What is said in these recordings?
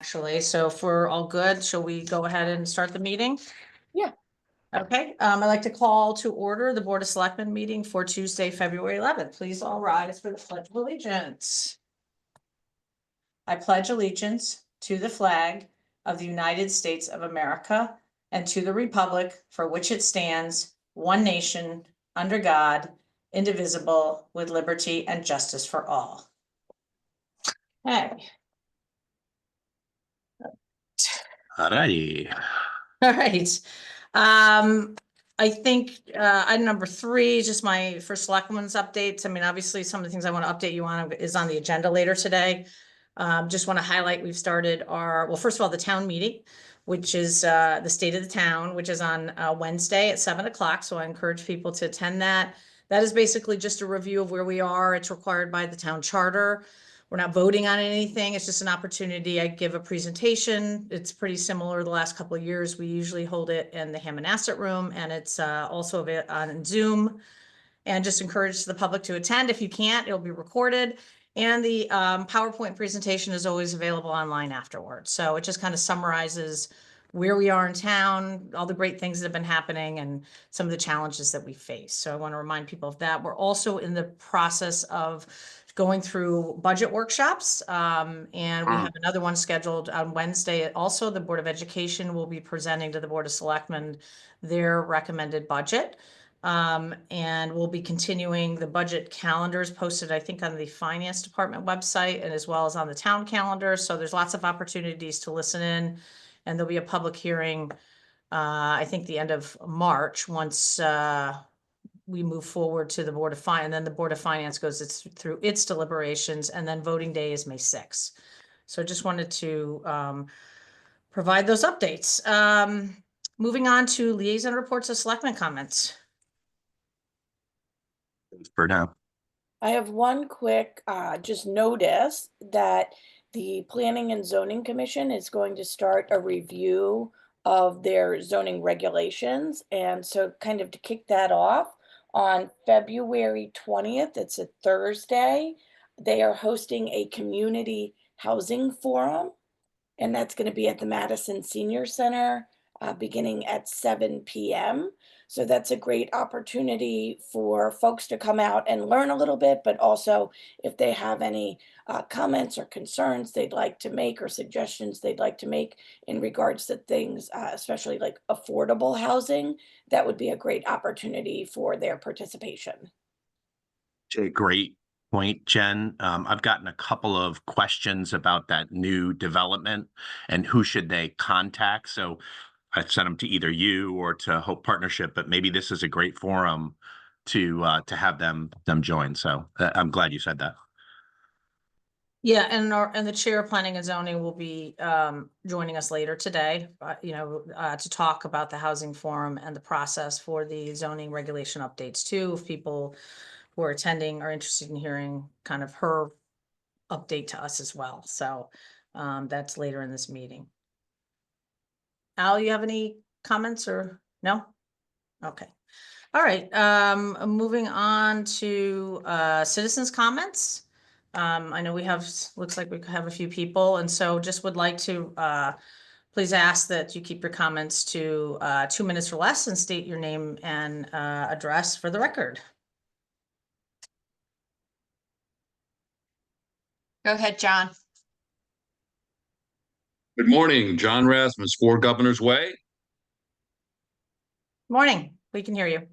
Actually, so if we're all good, shall we go ahead and start the meeting? Yeah. Okay, I'd like to call to order the Board of Selectmen meeting for Tuesday, February 11th. Please all rise for the Pledge of Allegiance. I pledge allegiance to the flag of the United States of America and to the republic for which it stands, one nation, under God, indivisible, with liberty and justice for all. Okay. Alrighty. All right. I think item number 3 is just my first selectmen's updates. I mean, obviously, some of the things I want to update you on is on the agenda later today. Just want to highlight, we've started well, first of all, the town meeting, which is the state of the town, which is on Wednesday at 7 o'clock. So I encourage people to attend that. That is basically just a review of where we are. It's required by the town charter. We're not voting on anything. It's just an opportunity. I give a presentation. It's pretty similar the last couple of years. We usually hold it in the Hammond Asset Room, and it's also on Zoom. And just encourage the public to attend. If you can't, it'll be recorded. And the PowerPoint presentation is always available online afterwards. So it just kind of summarizes where we are in town, all the great things that have been happening, and some of the challenges that we face. So I want to remind people of that. We're also in the process of going through budget workshops, and we have another one scheduled on Wednesday. Also, the Board of Education will be presenting to the Board of Selectmen their recommended budget. And we'll be continuing the budget calendars posted, I think, on the finance department website and as well as on the town calendar. So there's lots of opportunities to listen in, and there'll be a public hearing, I think the end of March, once we move forward to the Board of Finance, and then the Board of Finance goes through its deliberations, and then voting day is May 6th. So just wanted to provide those updates. Moving on to liaison reports of selectmen comments. For now. I have one quick just notice that the Planning and Zoning Commission is going to start a review of their zoning regulations. And so kind of to kick that off, on February 20th, it's a Thursday, they are hosting a community housing forum. And that's going to be at the Madison Senior Center beginning at 7 p.m. So that's a great opportunity for folks to come out and learn a little bit, but also if they have any comments or concerns they'd like to make or suggestions they'd like to make in regards to things, especially like affordable housing, that would be a great opportunity for their participation. Great point, Jen. I've gotten a couple of questions about that new development and who should they contact. So I sent them to either you or to Hope Partnership, but maybe this is a great forum to have them join. So I'm glad you said that. Yeah, and the chair of planning and zoning will be joining us later today, to talk about the housing forum and the process for the zoning regulation updates too. If people who are attending are interested in hearing kind of her update to us as well. So that's later in this meeting. Al, you have any comments or no? Okay. All right. Moving on to citizens' comments. I know looks like we have a few people, and so just would like to please ask that you keep your comments to 2 minutes or less and state your name and address for the record. Go ahead, John. Good morning, John Rasmus, 4 Governors Way. Morning, we can hear you.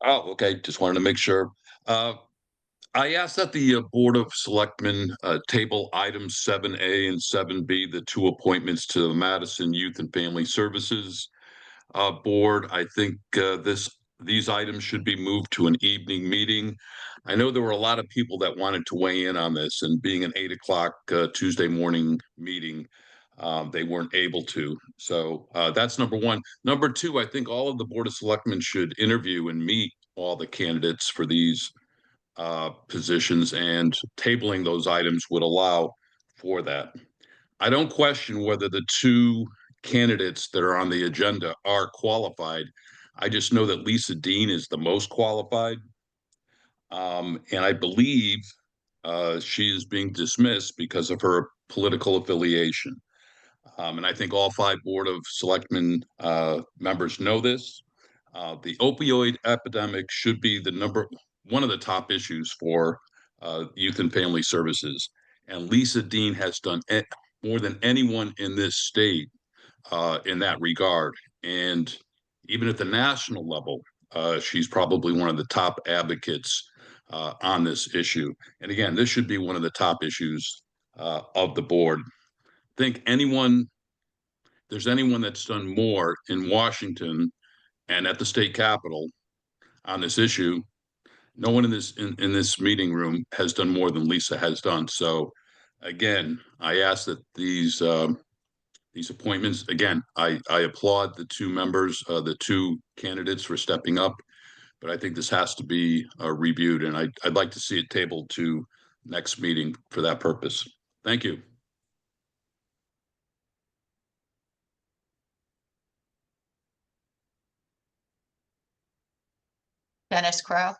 Oh, okay. Just wanted to make sure. I asked that the Board of Selectmen table items 7A and 7B, the 2 appointments to the Madison Youth and Family Services Board. I think these items should be moved to an evening meeting. I know there were a lot of people that wanted to weigh in on this, and being an 8 o'clock Tuesday morning meeting, they weren't able to. So that's number 1. Number 2, I think all of the Board of Selectmen should interview and meet all the candidates for these positions, and tabling those items would allow for that. I don't question whether the 2 candidates that are on the agenda are qualified. I just know that Lisa Dean is the most qualified. And I believe she is being dismissed because of her political affiliation. And I think all 5 Board of Selectmen members know this. The opioid epidemic should be one of the top issues for Youth and Family Services. And Lisa Dean has done more than anyone in this state in that regard. And even at the national level, she's probably one of the top advocates on this issue. And again, this should be one of the top issues of the board. Think there's anyone that's done more in Washington and at the state capitol on this issue, no one in this meeting room has done more than Lisa has done. So again, I ask that these appointments, again, I applaud the 2 members, the 2 candidates for stepping up, but I think this has to be reviewed, and I'd like to see it tabled to next meeting for that purpose. Thank you. Dennis Crowe.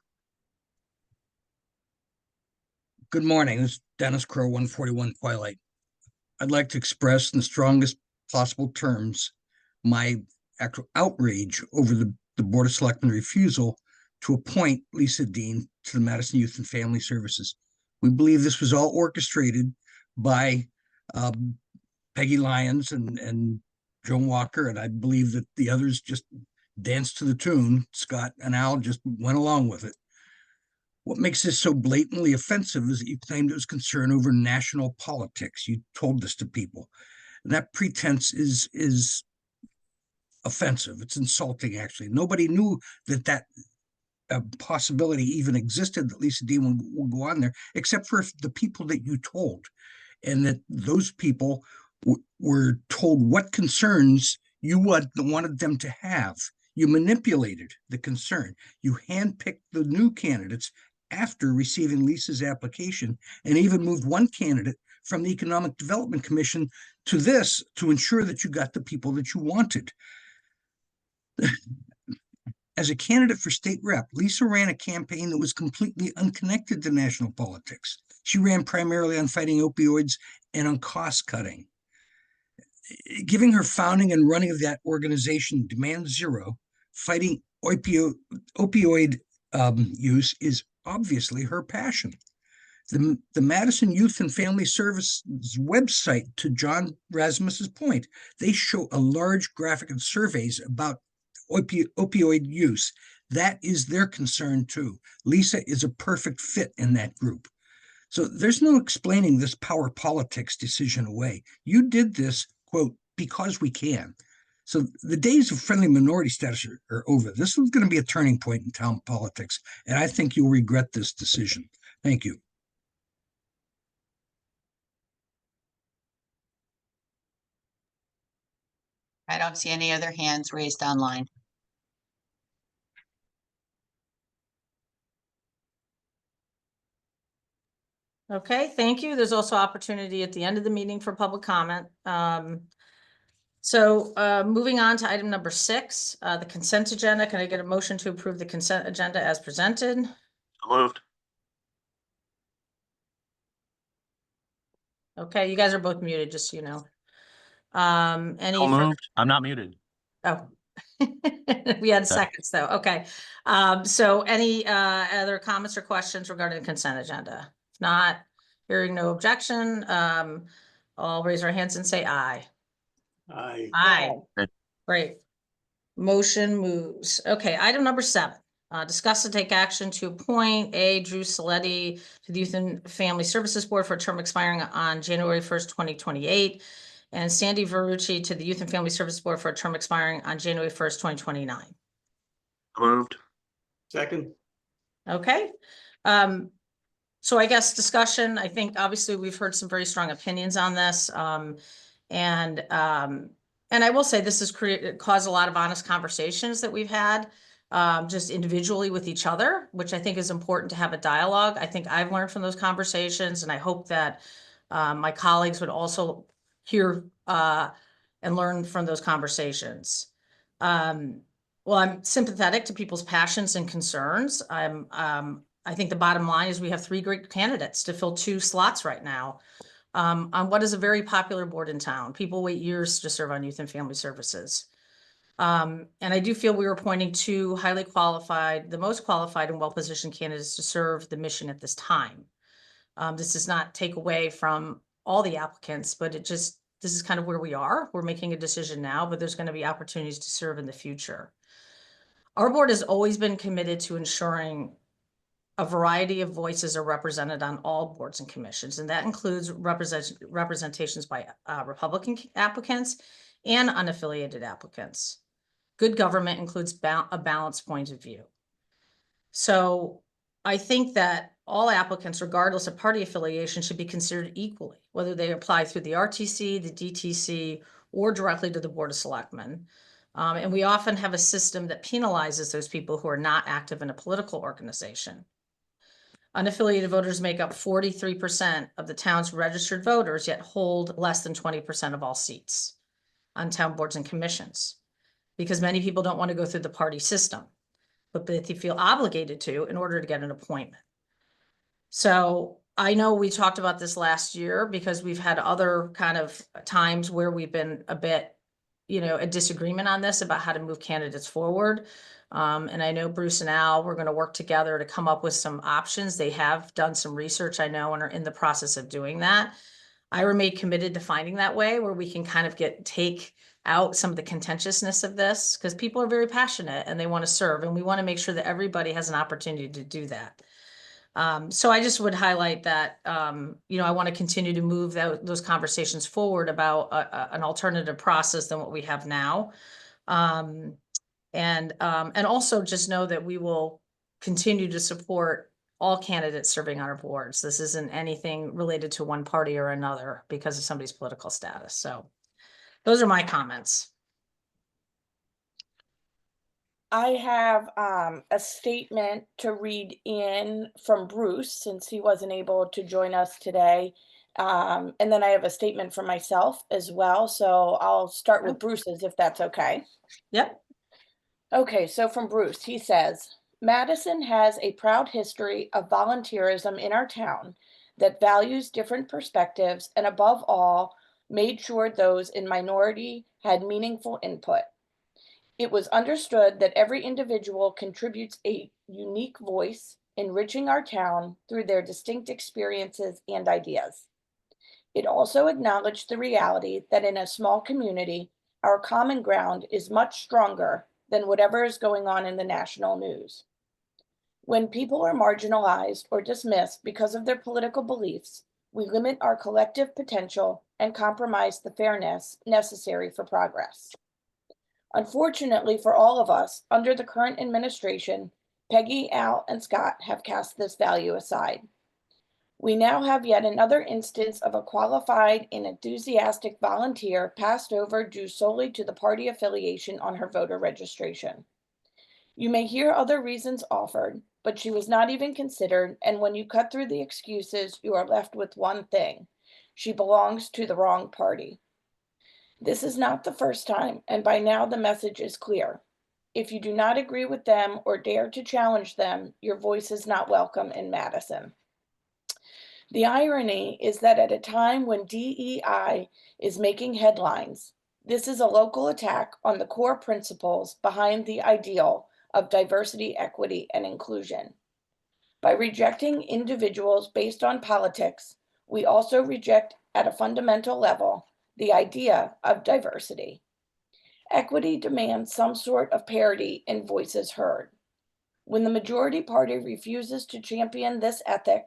Good morning. This is Dennis Crowe, 141 Twilight. I'd like to express in the strongest possible terms my actual outrage over the Board of Selectmen refusal to appoint Lisa Dean to the Madison Youth and Family Services. We believe this was all orchestrated by Peggy Lyons and Joan Walker, and I believe that the others just danced to the tune. Scott and Al just went along with it. What makes this so blatantly offensive is that you claimed it was concern over national politics. You told this to people. And that pretense is offensive. It's insulting, actually. Nobody knew that possibility even existed, that Lisa Dean would go on there, except for the people that you told. And that those people were told what concerns you wanted them to have. You manipulated the concern. You handpicked the new candidates after receiving Lisa's application, and even moved one candidate from the Economic Development Commission to this to ensure that you got the people that you wanted. As a candidate for state rep, Lisa ran a campaign that was completely unconnected to national politics. She ran primarily on fighting opioids and on cost cutting. Giving her founding and running of that organization, Demand Zero, fighting opioid use is obviously her passion. The Madison Youth and Family Services website, to John Rasmus's point, they show a large graphic and surveys about opioid use. That is their concern too. Lisa is a perfect fit in that group. So there's no explaining this power politics decision away. You did this, quote, because we can. So the days of friendly minority status are over. This is going to be a turning point in town politics, and I think you'll regret this decision. Thank you. I don't see any other hands raised online. Okay, thank you. There's also opportunity at the end of the meeting for public comment. Moving on to item number 6, the consent agenda. Can I get a motion to approve the consent agenda as presented? Moved. Okay, you guys are both muted, just so you know. Any So moved. I'm not muted. Oh, we had seconds though. Okay. So any other comments or questions regarding the consent agenda? If not, hearing no objection, I'll raise our hands and say aye. Aye. Aye. Aye. Great. Motion moves. Okay, item number 7. Discuss and take action to appoint Drew Saletti to the Youth and Family Services Board for a term expiring on January 1st, 2028. And Sandy Verrucci to the Youth and Family Services Board for a term expiring on January 1st, 2029. Moved. Second. Okay. So I guess discussion, I think obviously we've heard some very strong opinions on this. And I will say this has caused a lot of honest conversations that we've had just individually with each other, which I think is important to have a dialogue. I think I've learned from those conversations, and I hope that my colleagues would also hear and learn from those conversations. Well, I'm sympathetic to people's passions and concerns. I think the bottom line is we have 3 great candidates to fill 2 slots right now. on what is a very popular board in town. People wait years to serve on Youth and Family Services. And I do feel we were appointing two highly qualified, the most qualified and well-positioned candidates to serve the mission at this time. This does not take away from all the applicants, but this is kind of where we are. We're making a decision now, but there's going to be opportunities to serve in the future. Our board has always been committed to ensuring a variety of voices are represented on all boards and commissions, and that includes representations by Republican applicants and unaffiliated applicants. Good government includes a balanced point of view. So I think that all applicants, regardless of party affiliation, should be considered equally, whether they apply through the RTC, the DTC, or directly to the Board of Selectmen. And we often have a system that penalizes those people who are not active in a political organization. Unaffiliated voters make up 43% of the town's registered voters, yet hold less than 20% of all seats on town boards and commissions, because many people don't want to go through the party system, but they feel obligated to in order to get an appointment. So I know we talked about this last year because we've had other kind of times where we've been a bit, a disagreement on this about how to move candidates forward. And I know Bruce and Al, we're going to work together to come up with some options. They have done some research, I know, and are in the process of doing that. I remain committed to finding that way where we can kind of take out some of the contentiousness of this, because people are very passionate and they want to serve, and we want to make sure that everybody has an opportunity to do that. So I just would highlight that, I want to continue to move those conversations forward about an alternative process than what we have now. And also just know that we will continue to support all candidates serving on our boards. This isn't anything related to one party or another because of somebody's political status. So those are my comments. I have a statement to read in from Bruce since he wasn't able to join us today. And then I have a statement from myself as well. So I'll start with Bruce's if that's okay. Yep. Okay, so from Bruce, he says, Madison has a proud history of volunteerism in our town that values different perspectives and above all, made sure those in minority had meaningful input. It was understood that every individual contributes a unique voice, enriching our town through their distinct experiences and ideas. It also acknowledged the reality that in a small community, our common ground is much stronger than whatever is going on in the national news. When people are marginalized or dismissed because of their political beliefs, we limit our collective potential and compromise the fairness necessary for progress. Unfortunately for all of us, under the current administration, Peggy, Al, and Scott have cast this value aside. We now have yet another instance of a qualified and enthusiastic volunteer passed over due solely to the party affiliation on her voter registration. You may hear other reasons offered, but she was not even considered, and when you cut through the excuses, you are left with one thing: she belongs to the wrong party. This is not the first time, and by now the message is clear. If you do not agree with them or dare to challenge them, your voice is not welcome in Madison. The irony is that at a time when DEI is making headlines, this is a local attack on the core principles behind the ideal of diversity, equity, and inclusion. By rejecting individuals based on politics, we also reject at a fundamental level the idea of diversity. Equity demands some sort of parity in voices heard. When the majority party refuses to champion this ethic,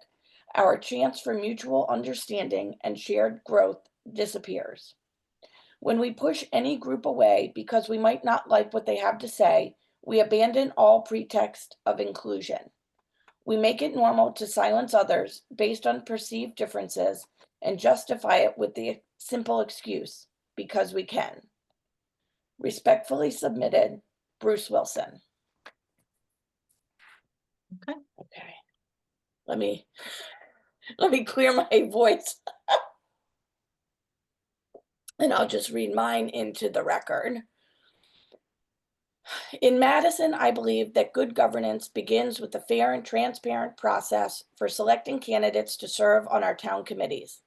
our chance for mutual understanding and shared growth disappears. When we push any group away because we might not like what they have to say, we abandon all pretext of inclusion. We make it normal to silence others based on perceived differences and justify it with the simple excuse, because we can. Respectfully submitted, Bruce Wilson. Okay. Let me clear my voice. And I'll just read mine into the record. In Madison, I believe that good governance begins with a fair and transparent process for selecting candidates to serve on our town committees.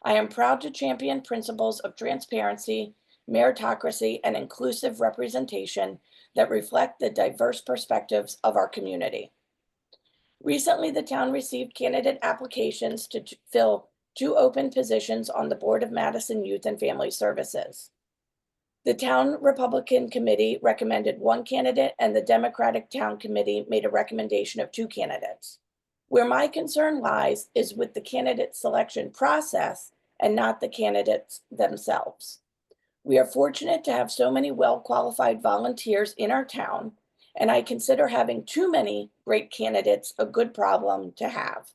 I am proud to champion principles of transparency, meritocracy, and inclusive representation that reflect the diverse perspectives of our community. Recently, the town received candidate applications to fill 2 open positions on the Board of Madison Youth and Family Services. The town Republican committee recommended 1 candidate, and the Democratic town committee made a recommendation of 2 candidates. Where my concern lies is with the candidate selection process and not the candidates themselves. We are fortunate to have so many well-qualified volunteers in our town, and I consider having too many great candidates a good problem to have.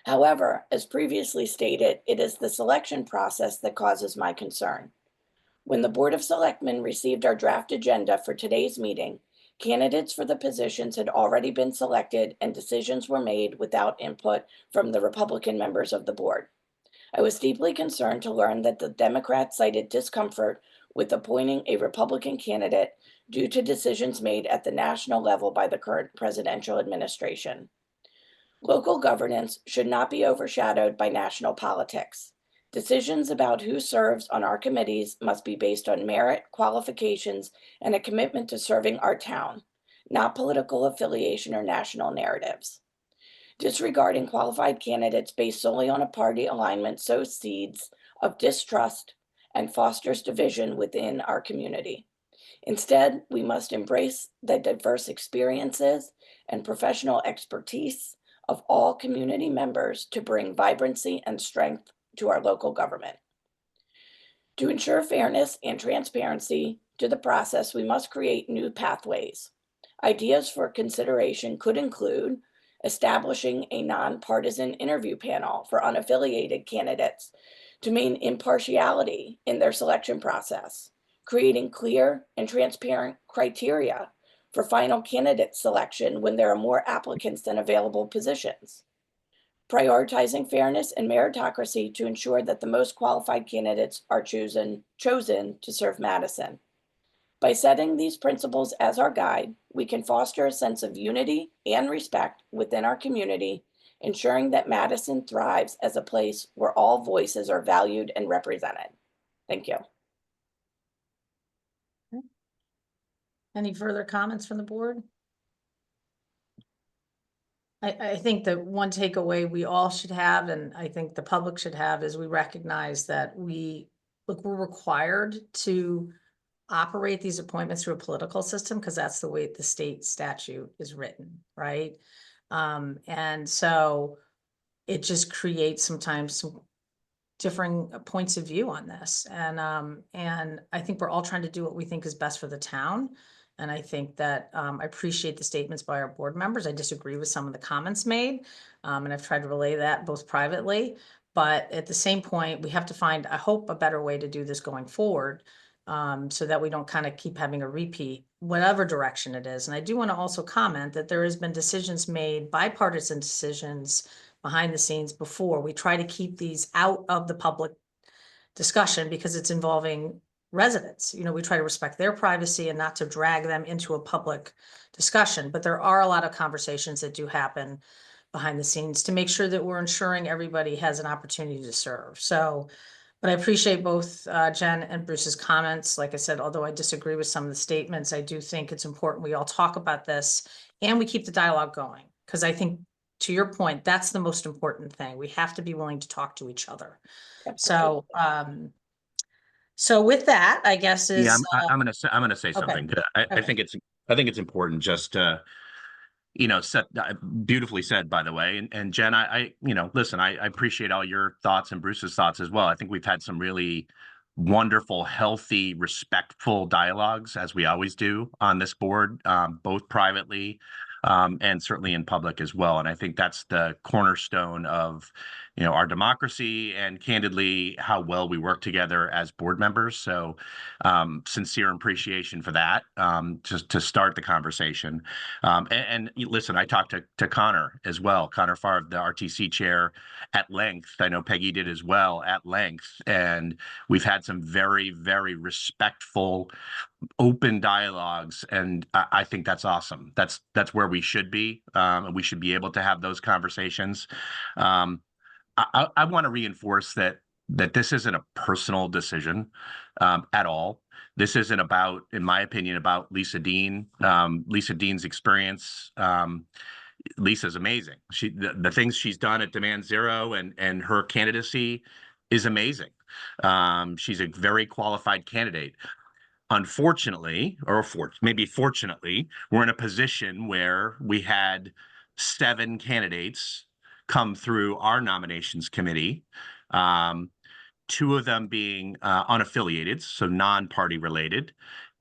However, as previously stated, it is the selection process that causes my concern. When the Board of Selectmen received our draft agenda for today's meeting, candidates for the positions had already been selected and decisions were made without input from the Republican members of the board. I was deeply concerned to learn that the Democrats cited discomfort with appointing a Republican candidate due to decisions made at the national level by the current presidential administration. Local governance should not be overshadowed by national politics. Decisions about who serves on our committees must be based on merit, qualifications, and a commitment to serving our town, not political affiliation or national narratives. Disregarding qualified candidates based solely on a party alignment sows seeds of distrust and fosters division within our community. Instead, we must embrace the diverse experiences and professional expertise of all community members to bring vibrancy and strength to our local government. To ensure fairness and transparency to the process, we must create new pathways. Ideas for consideration could include establishing a nonpartisan interview panel for unaffiliated candidates to maintain impartiality in their selection process, creating clear and transparent criteria for final candidate selection when there are more applicants than available positions, prioritizing fairness and meritocracy to ensure that the most qualified candidates are chosen to serve Madison. By setting these principles as our guide, we can foster a sense of unity and respect within our community, ensuring that Madison thrives as a place where all voices are valued and represented. Thank you. Any further comments from the board? I think that one takeaway we all should have, and I think the public should have, is we recognize that we're required to operate these appointments through a political system because that's the way the state statute is written, right? And so it just creates sometimes some differing points of view on this. And I think we're all trying to do what we think is best for the town. And I think that I appreciate the statements by our board members. I disagree with some of the comments made, and I've tried to relay that both privately. But at the same point, we have to find, I hope, a better way to do this going forward, so that we don't kind of keep having a repeat, whatever direction it is. And I do want to also comment that there has been decisions made, bipartisan decisions behind the scenes before. We try to keep these out of the public discussion because it's involving residents. You know, we try to respect their privacy and not to drag them into a public discussion. But there are a lot of conversations that do happen behind the scenes to make sure that we're ensuring everybody has an opportunity to serve. So, but I appreciate both Jen and Bruce's comments. Like I said, although I disagree with some of the statements, I do think it's important we all talk about this and we keep the dialogue going. Because I think, to your point, that's the most important thing. We have to be willing to talk to each other. So, so with that, I guess is I'm gonna say something. I think it's important just to, beautifully said, by the way. And Jen, listen, I appreciate all your thoughts and Bruce's thoughts as well. I think we've had some really wonderful, healthy, respectful dialogues, as we always do on this board, both privately and certainly in public as well. And I think that's the cornerstone of, our democracy and, candidly, how well we work together as board members. So sincere appreciation for that, just to start the conversation. And listen, I talked to Connor as well, Connor Favre, the RTC chair, at length. I know Peggy did as well, at length. And we've had some very, very respectful, open dialogues, and I think that's awesome. That's where we should be, and we should be able to have those conversations. I want to reinforce that this isn't a personal decision at all. This isn't about, in my opinion, about Lisa Dean. Lisa Dean's experience. Lisa's amazing. The things she's done at Demand Zero and her candidacy is amazing. She's a very qualified candidate. Unfortunately, or maybe fortunately, we're in a position where we had 7 candidates come through our nominations committee, 2 of them being unaffiliated, so non-party related.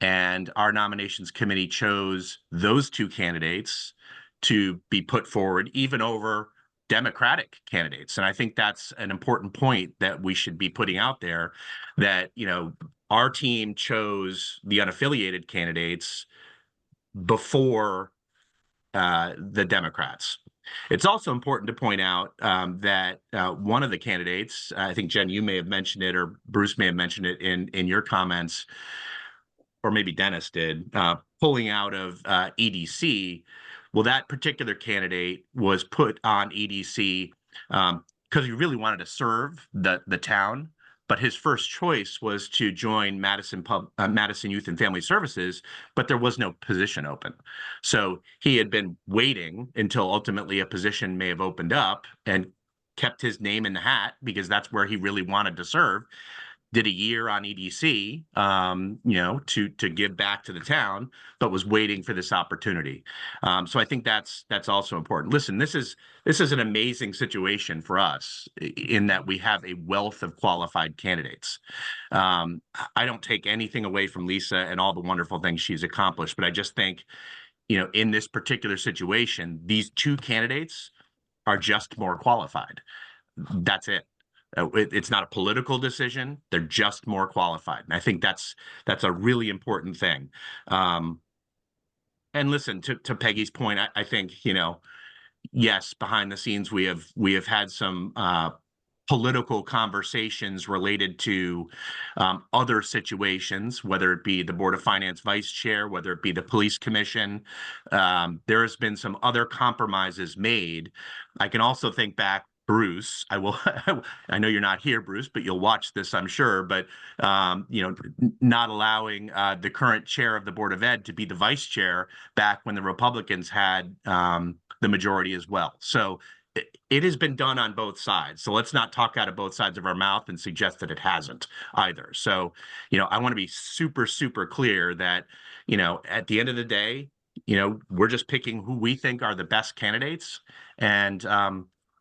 And our nominations committee chose those 2 candidates to be put forward even over Democratic candidates. And I think that's an important point that we should be putting out there, that, our team chose the unaffiliated candidates before the Democrats. It's also important to point out that one of the candidates, I think, Jen, you may have mentioned it, or Bruce may have mentioned it in your comments, or maybe Dennis did, pulling out of EDC. Well, that particular candidate was put on EDC because he really wanted to serve the town. But his first choice was to join Madison Youth and Family Services, but there was no position open. So he had been waiting until ultimately a position may have opened up and kept his name in the hat because that's where he really wanted to serve. Did a year on EDC, to give back to the town, but was waiting for this opportunity. So I think that's also important. Listen, this is an amazing situation for us in that we have a wealth of qualified candidates. I don't take anything away from Lisa and all the wonderful things she's accomplished, but I just think, in this particular situation, these 2 candidates are just more qualified. That's it. It's not a political decision. They're just more qualified. And I think that's a really important thing. And listen, to Peggy's point, I think, yes, behind the scenes, we have had some political conversations related to other situations, whether it be the Board of Finance vice chair, whether it be the police commission. There has been some other compromises made. I can also think back, Bruce, I know you're not here, Bruce, but you'll watch this, I'm sure, but, not allowing the current chair of the Board of Ed to be the vice chair back when the Republicans had the majority as well. So it has been done on both sides. So let's not talk out of both sides of our mouth and suggest that it hasn't either. So, I want to be super, super clear that, at the end of the day, we're just picking who we think are the best candidates.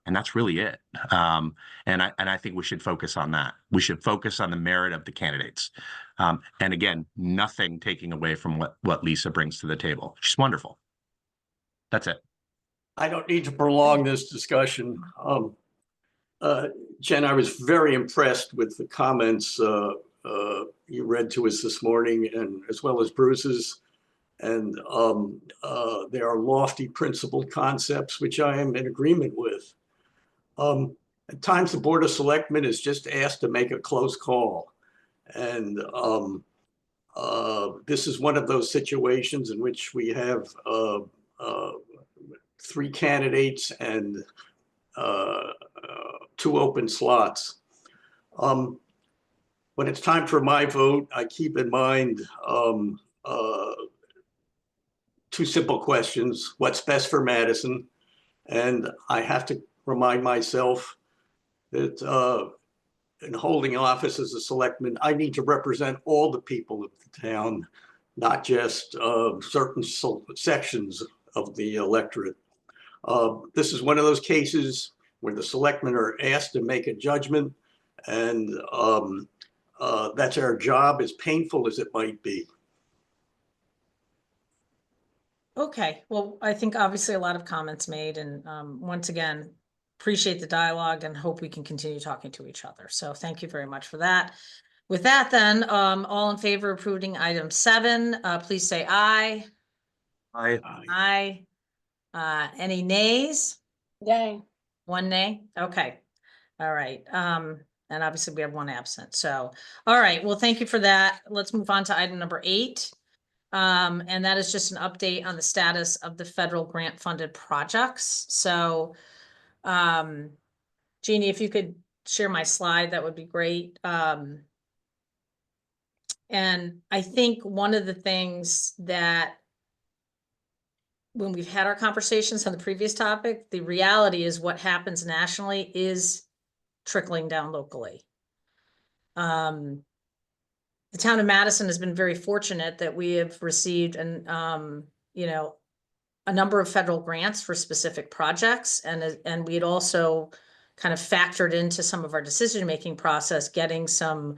And that's really it. And I think we should focus on that. We should focus on the merit of the candidates. And again, nothing taking away from what Lisa brings to the table. She's wonderful. That's it. I don't need to prolong this discussion. Jen, I was very impressed with the comments you read to us this morning, and as well as Bruce's. And there are lofty principled concepts, which I am in agreement with. At times, the Board of Selectmen is just asked to make a close call. And this is one of those situations in which we have 3 candidates and 2 open slots. When it's time for my vote, I keep in mind 2 simple questions: what's best for Madison? And I have to remind myself that in holding office as a selectman, I need to represent all the people of the town, not just certain sections of the electorate. This is one of those cases where the selectmen are asked to make a judgment, and that's our job, as painful as it might be. Okay, well, I think obviously a lot of comments made, and once again, appreciate the dialogue and hope we can continue talking to each other. So thank you very much for that. With that then, all in favor of approving item 7, please say aye. Aye. Aye. Any nays? Yay. 1 nay? Okay. All right. And obviously we have 1 absent. So, all right. Well, thank you for that. Let's move on to item number 8. And that is just an update on the status of the federal grant funded projects. So, Jeannie, if you could share my slide, that would be great. And I think one of the things that when we've had our conversations on the previous topic, the reality is what happens nationally is trickling down locally. The town of Madison has been very fortunate that we have received you know, a number of federal grants for specific projects, and we had also kind of factored into some of our decision-making process, getting some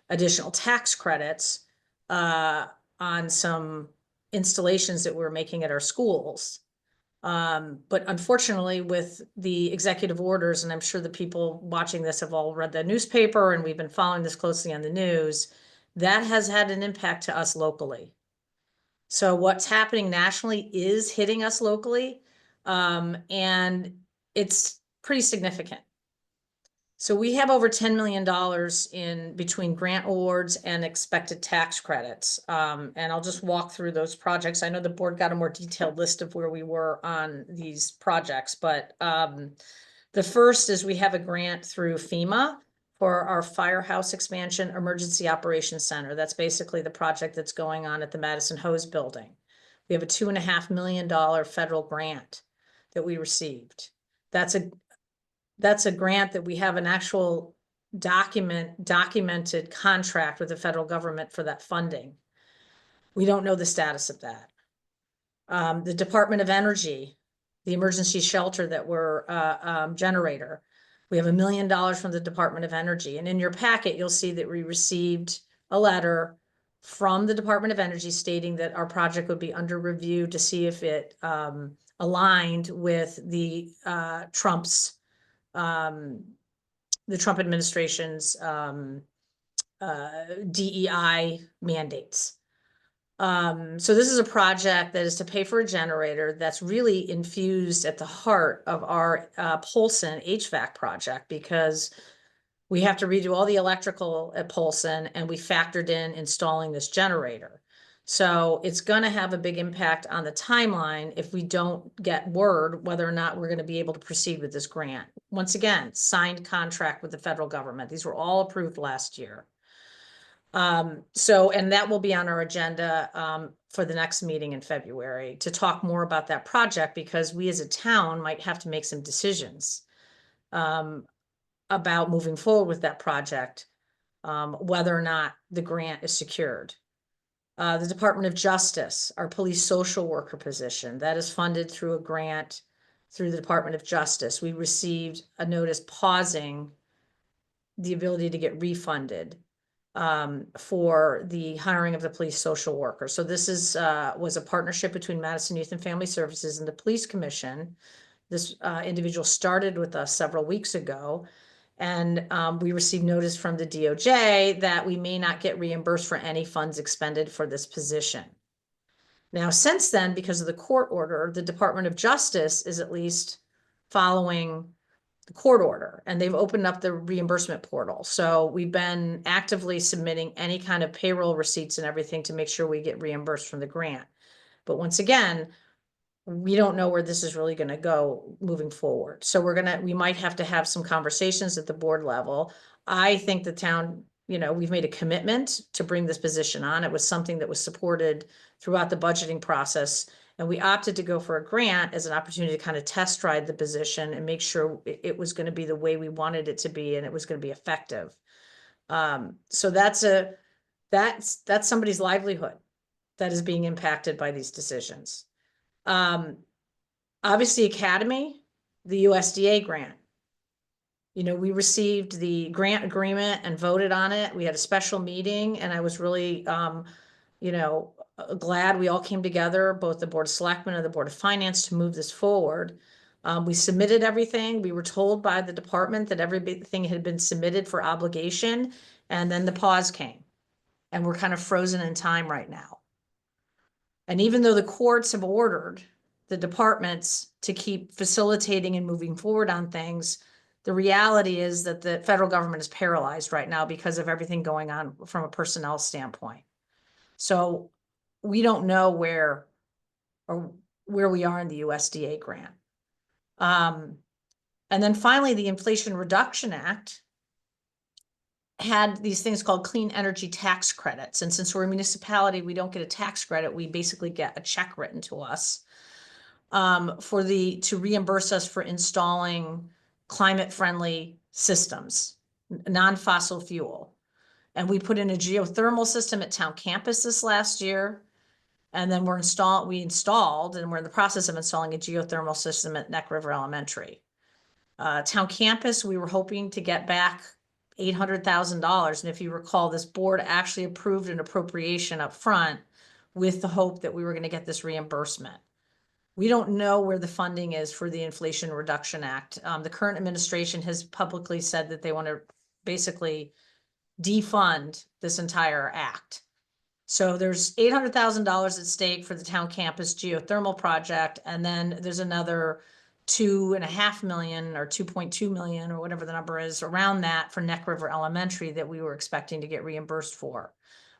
additional tax credits on some installations that we're making at our schools. But unfortunately, with the executive orders, and I'm sure the people watching this have all read the newspaper, and we've been following this closely on the news, that has had an impact to us locally. So what's happening nationally is hitting us locally, and it's pretty significant. So we have over $10 million in between grant awards and expected tax credits. And I'll just walk through those projects. I know the board got a more detailed list of where we were on these projects, but the first is we have a grant through FEMA for our Firehouse Expansion Emergency Operations Center. That's basically the project that's going on at the Madison Hose Building. We have a $2.5 million federal grant that we received. That's a grant that we have an actual documented contract with the federal government for that funding. We don't know the status of that. The Department of Energy, the emergency shelter that we're generator, we have $1 million from the Department of Energy. And in your packet, you'll see that we received a letter from the Department of Energy stating that our project would be under review to see if it aligned with the Trump administration's DEI mandates. So this is a project that is to pay for a generator that's really infused at the heart of our Polson HVAC project, because we have to redo all the electrical at Polson, and we factored in installing this generator. So it's going to have a big impact on the timeline if we don't get word whether or not we're going to be able to proceed with this grant. Once again, signed contract with the federal government. These were all approved last year. And that will be on our agenda for the next meeting in February to talk more about that project, because we as a town might have to make some decisions about moving forward with that project, whether or not the grant is secured. The Department of Justice, our police social worker position, that is funded through a grant through the Department of Justice. We received a notice pausing the ability to get refunded for the hiring of the police social worker. So this was a partnership between Madison Youth and Family Services and the Police Commission. This individual started with us several weeks ago, and we received notice from the DOJ that we may not get reimbursed for any funds expended for this position. Now, since then, because of the court order, the Department of Justice is at least following the court order, and they've opened up the reimbursement portal. So we've been actively submitting any kind of payroll receipts and everything to make sure we get reimbursed from the grant. But once again, we don't know where this is really going to go moving forward. So we might have to have some conversations at the board level. I think the town, we've made a commitment to bring this position on. It was something that was supported throughout the budgeting process, and we opted to go for a grant as an opportunity to kind of test ride the position and make sure it was going to be the way we wanted it to be, and it was going to be effective. So that's somebody's livelihood that is being impacted by these decisions. Obviously Academy, the USDA grant. We received the grant agreement and voted on it. We had a special meeting, and I was really, glad we all came together, both the Board of Selectmen and the Board of Finance, to move this forward. We submitted everything. We were told by the department that everything had been submitted for obligation, and then the pause came, and we're kind of frozen in time right now. And even though the courts have ordered the departments to keep facilitating and moving forward on things, the reality is that the federal government is paralyzed right now because of everything going on from a personnel standpoint. So we don't know where we are in the USDA grant. And And then finally, the Inflation Reduction Act had these things called clean energy tax credits. And since we're a municipality, we don't get a tax credit. We basically get a check written to us to reimburse us for installing climate-friendly systems, non-fossil fuel. And we put in a geothermal system at town campus this last year. And then we installed, and we're in the process of installing a geothermal system at Neck River Elementary. Town campus, we were hoping to get back $800,000. And if you recall, this board actually approved an appropriation up front with the hope that we were going to get this reimbursement. We don't know where the funding is for the Inflation Reduction Act. The current administration has publicly said that they want to basically defund this entire act. So there's $800,000 at stake for the town campus geothermal project. And then there's another $2.5 million or 2.2 million or whatever the number is around that for Neck River Elementary that we were expecting to get reimbursed for.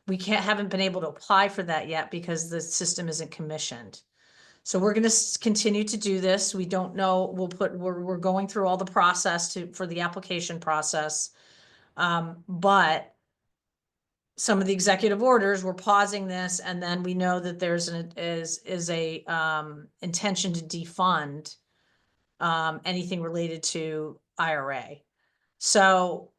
We haven't been able to apply for that yet because the system isn't commissioned. So we're going to continue to do this. We don't know. We're going through all the process for the application process. But some of the executive orders, we're pausing this, and then we know that there's a intention to defund anything related to IRA. So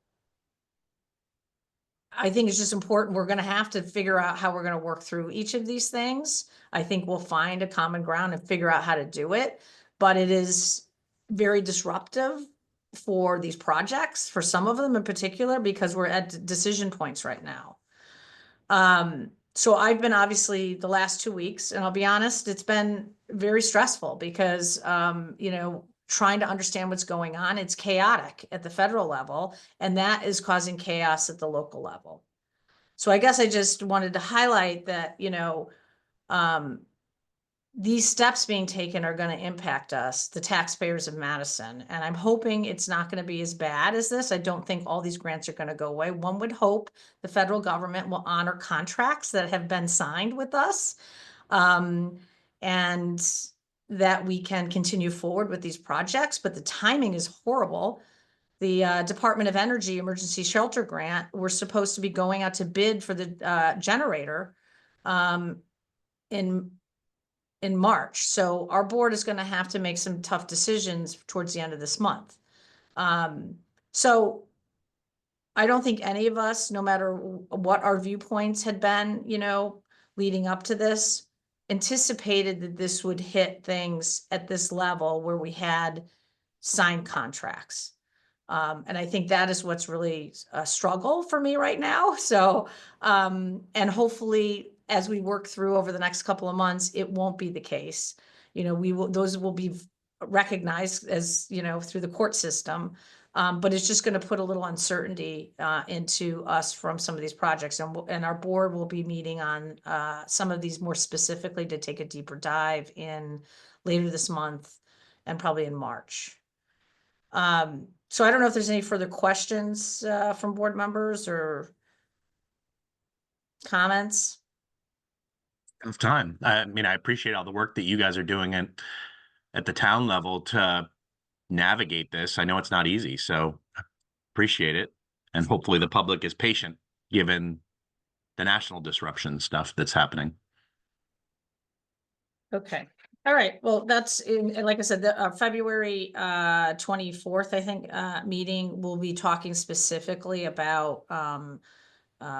I think it's just important. We're going to have to figure out how we're going to work through each of these things. I think we'll find a common ground and figure out how to do it, but it is very disruptive for these projects, for some of them in particular, because we're at decision points right now. So I've been obviously the last 2 weeks, and I'll be honest, it's been very stressful because, trying to understand what's going on, it's chaotic at the federal level, and that is causing chaos at the local level. So I guess I just wanted to highlight that, these steps being taken are going to impact us, the taxpayers of Madison. And I'm hoping it's not going to be as bad as this. I don't think all these grants are going to go away. One would hope the federal government will honor contracts that have been signed with us, and that we can continue forward with these projects. But the timing is horrible. The Department of Energy Emergency Shelter Grant, we're supposed to be going out to bid for the generator in March. So our board is going to have to make some tough decisions towards the end of this month. So I don't think any of us, no matter what our viewpoints had been, leading up to this, anticipated that this would hit things at this level where we had signed contracts. And I think that is what's really a struggle for me right now. So, and hopefully as we work through over the next couple of months, it won't be the case. Those will be recognized as, through the court system. But it's just going to put a little uncertainty into us from some of these projects. And our board will be meeting on some of these more specifically to take a deeper dive in later this month and probably in March. So I don't know if there's any further questions from board members or comments. Of time. I mean, I appreciate all the work that you guys are doing at the town level to navigate this. I know it's not easy, so appreciate it. And hopefully the public is patient given the national disruption stuff that's happening. Okay. All right. Well, that's like I said, the February 24th, I think, meeting, we'll be talking specifically about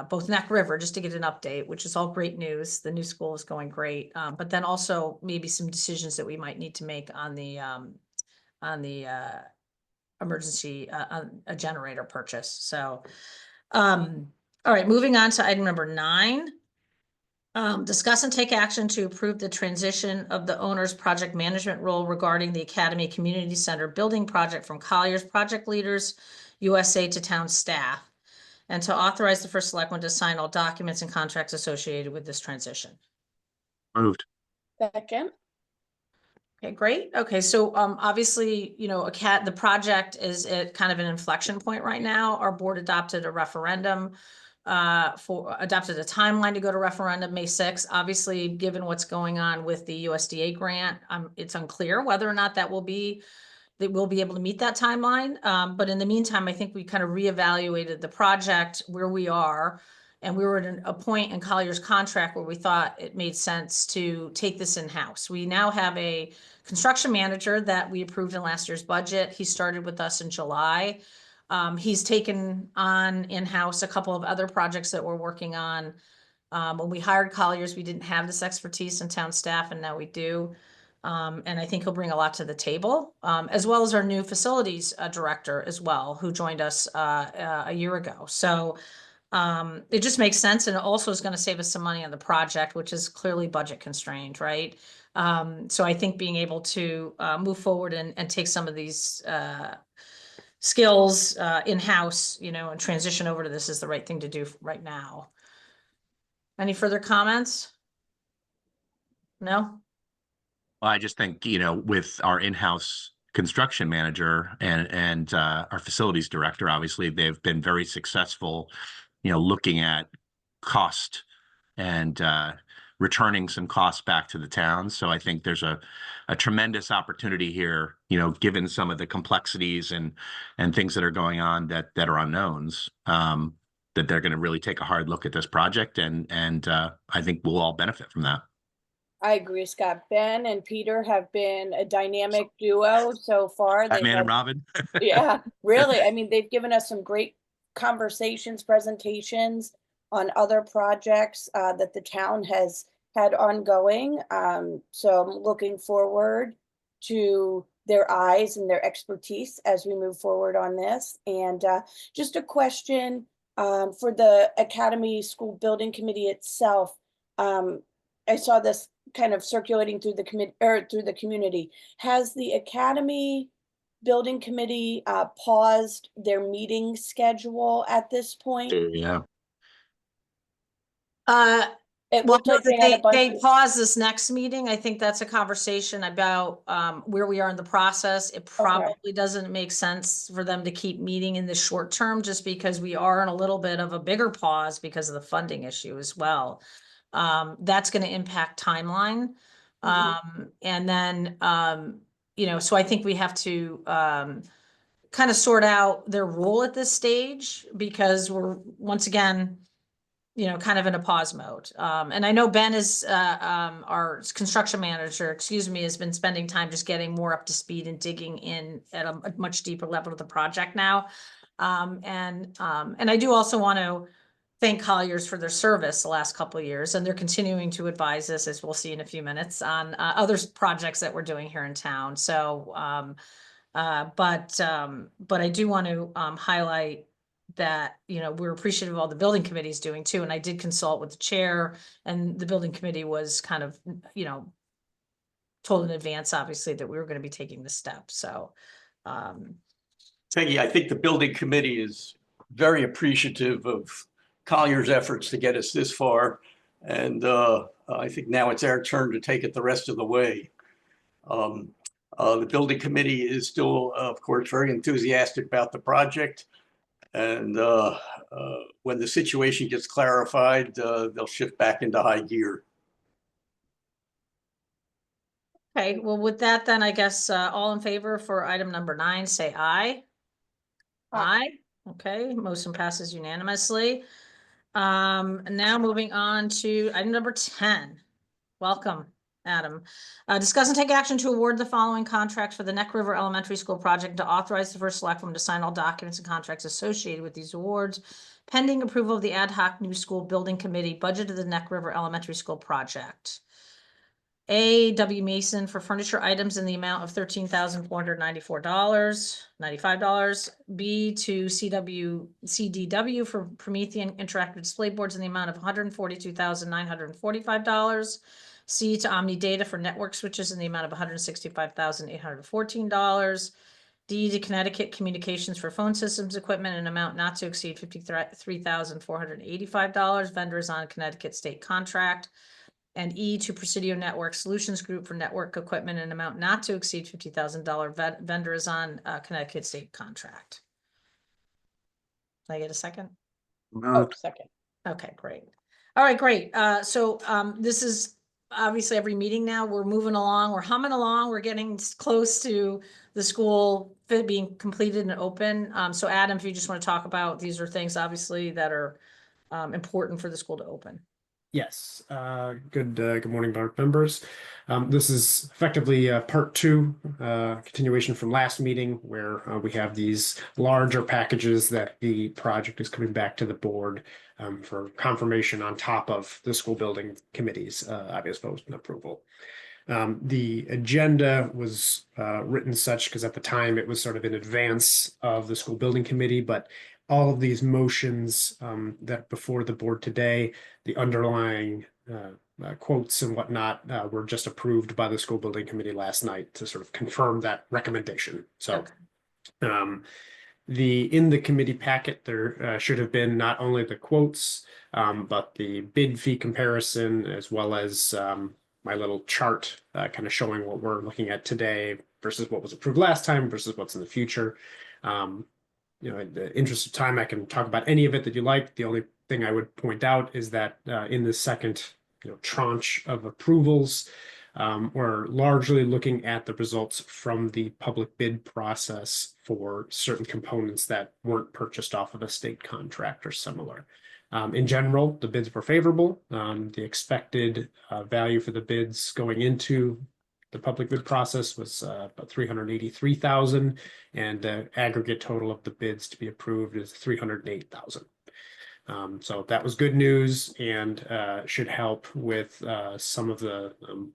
both Neck River, just to get an update, which is all great news. The new school is going great. But then also maybe some decisions that we might need to make on the emergency, a generator purchase. So, all right, moving on to item number 9. Discuss and take action to approve the transition of the owner's project management role regarding the Academy Community Center building project from Collier's Project Leaders USA to town staff, and to authorize the first selectman to sign all documents and contracts associated with this transition. Moved. Second. Okay, great. Okay, so obviously, the project is at kind of an inflection point right now. Our board adopted a referendum, adopted a timeline to go to referendum May 6th. Obviously, given what's going on with the USDA grant, it's unclear whether or not that will be, that we'll be able to meet that timeline. But in the meantime, I think we kind of reevaluated the project where we are. And we were at a point in Collier's contract where we thought it made sense to take this in-house. We now have a construction manager that we approved in last year's budget. He started with us in July. He's taken on in-house a couple of other projects that we're working on. When we hired Collier's, we didn't have this expertise in town staff, and now we do. And I think he'll bring a lot to the table, as well as our new facilities director as well, who joined us a year ago. So it just makes sense, and it also is going to save us some money on the project, which is clearly budget constrained, right? So I think being able to move forward and take some of these skills in-house, and transition over to this is the right thing to do right now. Any further comments? No? Well, I just think, with our in-house construction manager and our facilities director, obviously they've been very successful, looking at cost and returning some costs back to the town. So I think there's a tremendous opportunity here, given some of the complexities and things that are going on that are unknowns, that they're going to really take a hard look at this project, and I think we'll all benefit from that. I agree, Scott. Ben and Peter have been a dynamic duo so far. Batman and Robin. Yeah, really. I mean, they've given us some great conversations, presentations on other projects that the town has had ongoing. So I'm looking forward to their eyes and their expertise as we move forward on this. And just a question for the Academy School Building Committee itself. I saw this kind of circulating through the community. Has the Academy Building Committee paused their meeting schedule at this point? Yeah. It Well, looked like they had a bunch they of- pause this next meeting. I think that's a conversation about where we are in the process. It probably doesn't make sense for them to keep meeting in the short term, just because we are in a little bit of a bigger pause because of the funding issue as well. That's going to impact timeline. And then, so I think we have to kind of sort out their role at this stage, because we're, once again, kind of in a pause mode. And I know Ben is, our construction manager, has been spending time just getting more up to speed and digging in at a much deeper level of the project now. And I do also want to thank Collier's for their service the last couple of years, and they're continuing to advise us, as we'll see in a few minutes, on other projects that we're doing here in town. So, but I do want to highlight that, we're appreciative of all the building committee's doing too. And I did consult with the chair, and the building committee was kind of, told in advance, obviously, that we were going to be taking this step. So, Peggy, I think the building committee is very appreciative of Collier's efforts to get us this far. And I think now it's our turn to take it the rest of the way. The building committee is still, of course, very enthusiastic about the project. And when the situation gets clarified, they'll shift back into high gear. okay, well, with that, then I guess all in favor for item number 9, say aye. Aye. Okay, motion passes unanimously. Now moving on to item number 10. Welcome, Adam. Discuss and take action to award the following contracts for the Neck River Elementary School project, to authorize the first selectman to sign all documents and contracts associated with these awards, pending approval of the ad hoc new school building committee budget of the Neck River Elementary School project. A. W. Mason for furniture items in the amount of $13,494.95. B. To CDW for Promethean interactive display boards in the amount of $142,945. C. To Omni Data for network switches in the amount of $165,814. D. To Connecticut Communications for phone systems equipment in an amount not to exceed $53,485. Vendors on Connecticut state contract. And E. To Presidio Network Solutions Group for network equipment in an amount not to exceed $50,000. Vendor is on Connecticut state contract. Can I get a second? Oh, second. Okay, great. All right, great. So this is obviously every meeting now, we're moving along, we're humming along, we're getting close to the school being completed and open. So Adam, if you just want to talk about, these are things obviously that are important for the school to open. Yes, good morning, board members. This is effectively part two, continuation from last meeting where we have these larger packages that the project is coming back to the board for confirmation on top of the school building committee's obvious vote and approval. The agenda was written such because at the time it was sort of in advance of the school building committee, but all of these motions that before the board today, the underlying quotes and whatnot were just approved by the school building committee last night to sort of confirm that recommendation. So Okay. in the committee packet, there should have been not only the quotes, but the bid fee comparison, as well as my little chart kind of showing what we're looking at today versus what was approved last time versus what's in the future. In the interest of time, I can talk about any of it that you like. The only thing I would point out is that in the second tranche of approvals, we're largely looking at the results from the public bid process for certain components that weren't purchased off of a state contract or similar. In general, the bids were favorable. The expected value for the bids going into the public bid process was about $383,000, and the aggregate total of the bids to be approved is $308,000. So that was good news and should help with some of the,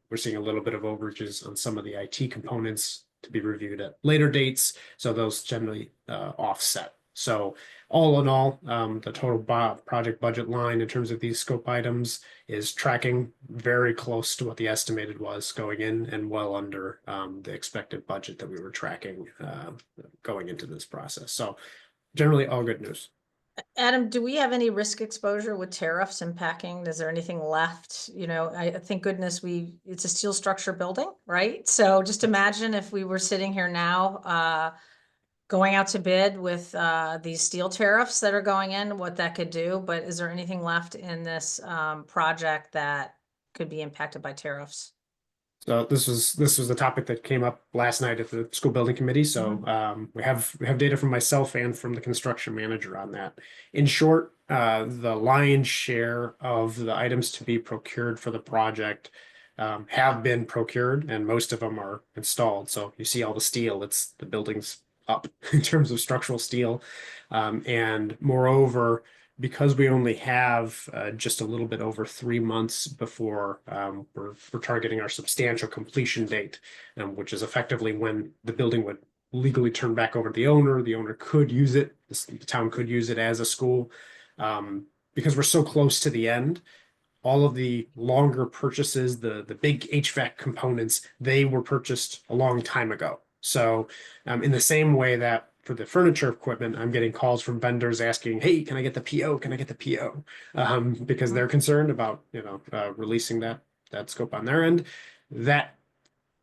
we're seeing a little bit of overages on some of the IT components to be reviewed at later dates. So those generally offset. So all in all, the total project budget line in terms of these scope items is tracking very close to what the estimated was going in and well under the expected budget that we were tracking going into this process. So generally all good news. Adam, do we have any risk exposure with tariffs impacting? Is there anything left? I thank goodness it's a steel structure building, right? So just imagine if we were sitting here now, going out to bid with these steel tariffs that are going in, what that could do. But is there anything left in this project that could be impacted by tariffs? So this was the topic that came up last night at the school building committee. So we have data from myself and from the construction manager on that. In short, the lion's share of the items to be procured for the project have been procured, and most of them are installed. So you see all the steel; it's the building's up in terms of structural steel, and moreover, because we only have just a little bit over 3 months before we're targeting our substantial completion date, which is effectively when the building would legally turn back over to the owner. The owner could use it, the town could use it as a school. Because we're so close to the end, all of the longer purchases, the big HVAC components, they were purchased a long time ago. So in the same way that for the furniture equipment, I'm getting calls from vendors asking, "Hey, can I get the PO? Can I get the PO?" Because they're concerned about releasing that scope on their end. That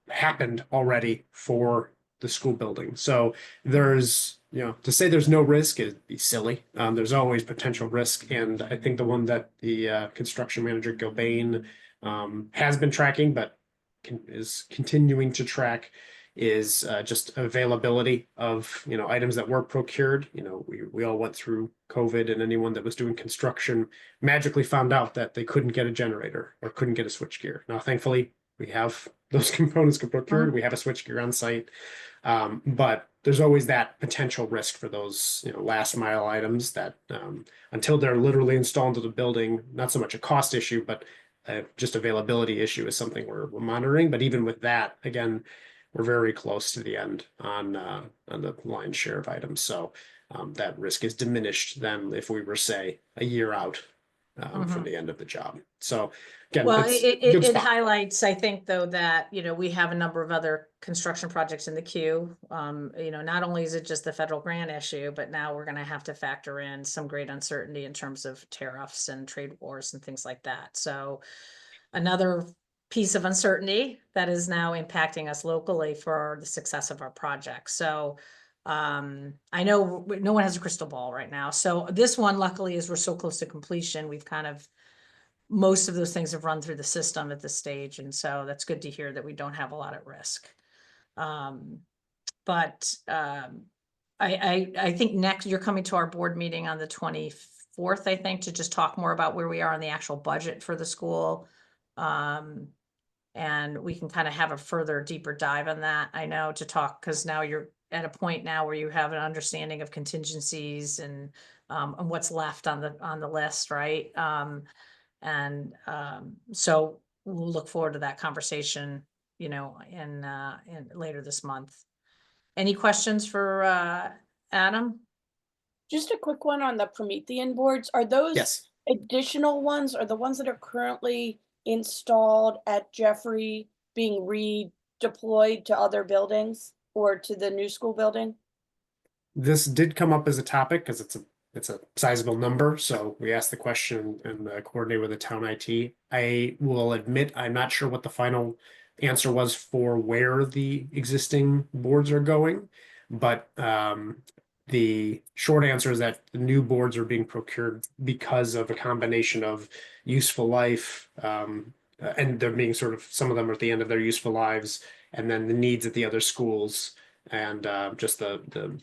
happened already for the school building. So there's to say there's no risk is be silly. There's always potential risk, and I think the one that the construction manager Gilbane has been tracking, but is continuing to track is just availability of items that were procured. We all went through COVID, and anyone that was doing construction magically found out that they couldn't get a generator or couldn't get a switchgear. Now, thankfully, we have those components procured. We have a switchgear on site, but there's always that potential risk for those last mile items that until they're literally installed into the building, not so much a cost issue, but just availability issue is something we're monitoring. But even with that, again, we're very close to the end on the lion's share of items. So that risk is diminished than if we were, say, a year out from the end of the job. So again, Well, it's it good spot. highlights, I think, though, that, we have a number of other construction projects in the queue. Not only is it just the federal grant issue, but now we're going to have to factor in some great uncertainty in terms of tariffs and trade wars and things like that. So another piece of uncertainty that is now impacting us locally for the success of our project. So I know no one has a crystal ball right now. So this one, luckily, as we're so close to completion, we've kind of most of those things have run through the system at this stage, and so that's good to hear that we don't have a lot at risk. I think next, you're coming to our board meeting on the 24th, I think, to just talk more about where we are on the actual budget for the school. And we can kind of have a further, deeper dive on that, I know, to talk, because now you're at a point now where you have an understanding of contingencies and what's left on the list, right? So we'll look forward to that conversation, you know, in later this month. Any questions for Adam? Just a quick one on the Promethean boards. Are those Yes. additional ones, or the ones that are currently installed at Jeffrey being redeployed to other buildings or to the new school building? This did come up as a topic because it's a sizable number, so we asked the question and coordinate with the town IT. I will admit I'm not sure what the final answer was for where the existing boards are going, but the short answer is that the new boards are being procured because of a combination of useful life, and they're being sort of, some of them are at the end of their useful lives, and then the needs at the other schools, and just the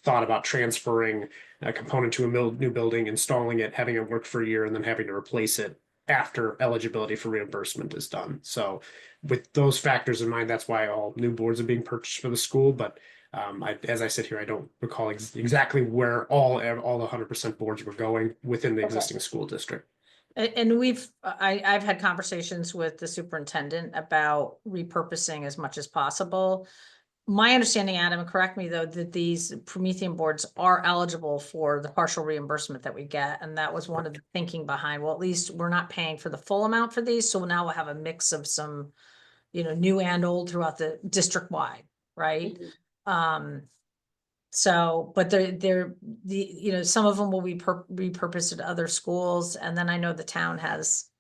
thought about transferring a component to a new building, installing it, having it work for a year, and then having to replace it after eligibility for reimbursement is done. So with those factors in mind, that's why all new boards are being purchased for the school. But as I sit here, I don't recall exactly where all the 100% boards were going within the existing school district. And I've had conversations with the superintendent about repurposing as much as possible. My understanding, Adam, correct me though, that these Promethean boards are eligible for the partial reimbursement that we get. And that was one of the thinking behind, well, at least we're not paying for the full amount for these. So now we'll have a mix of some, you know, new and old throughout the district wide, right? So, but you know, some of them will be repurposed at other schools. And then I know the town has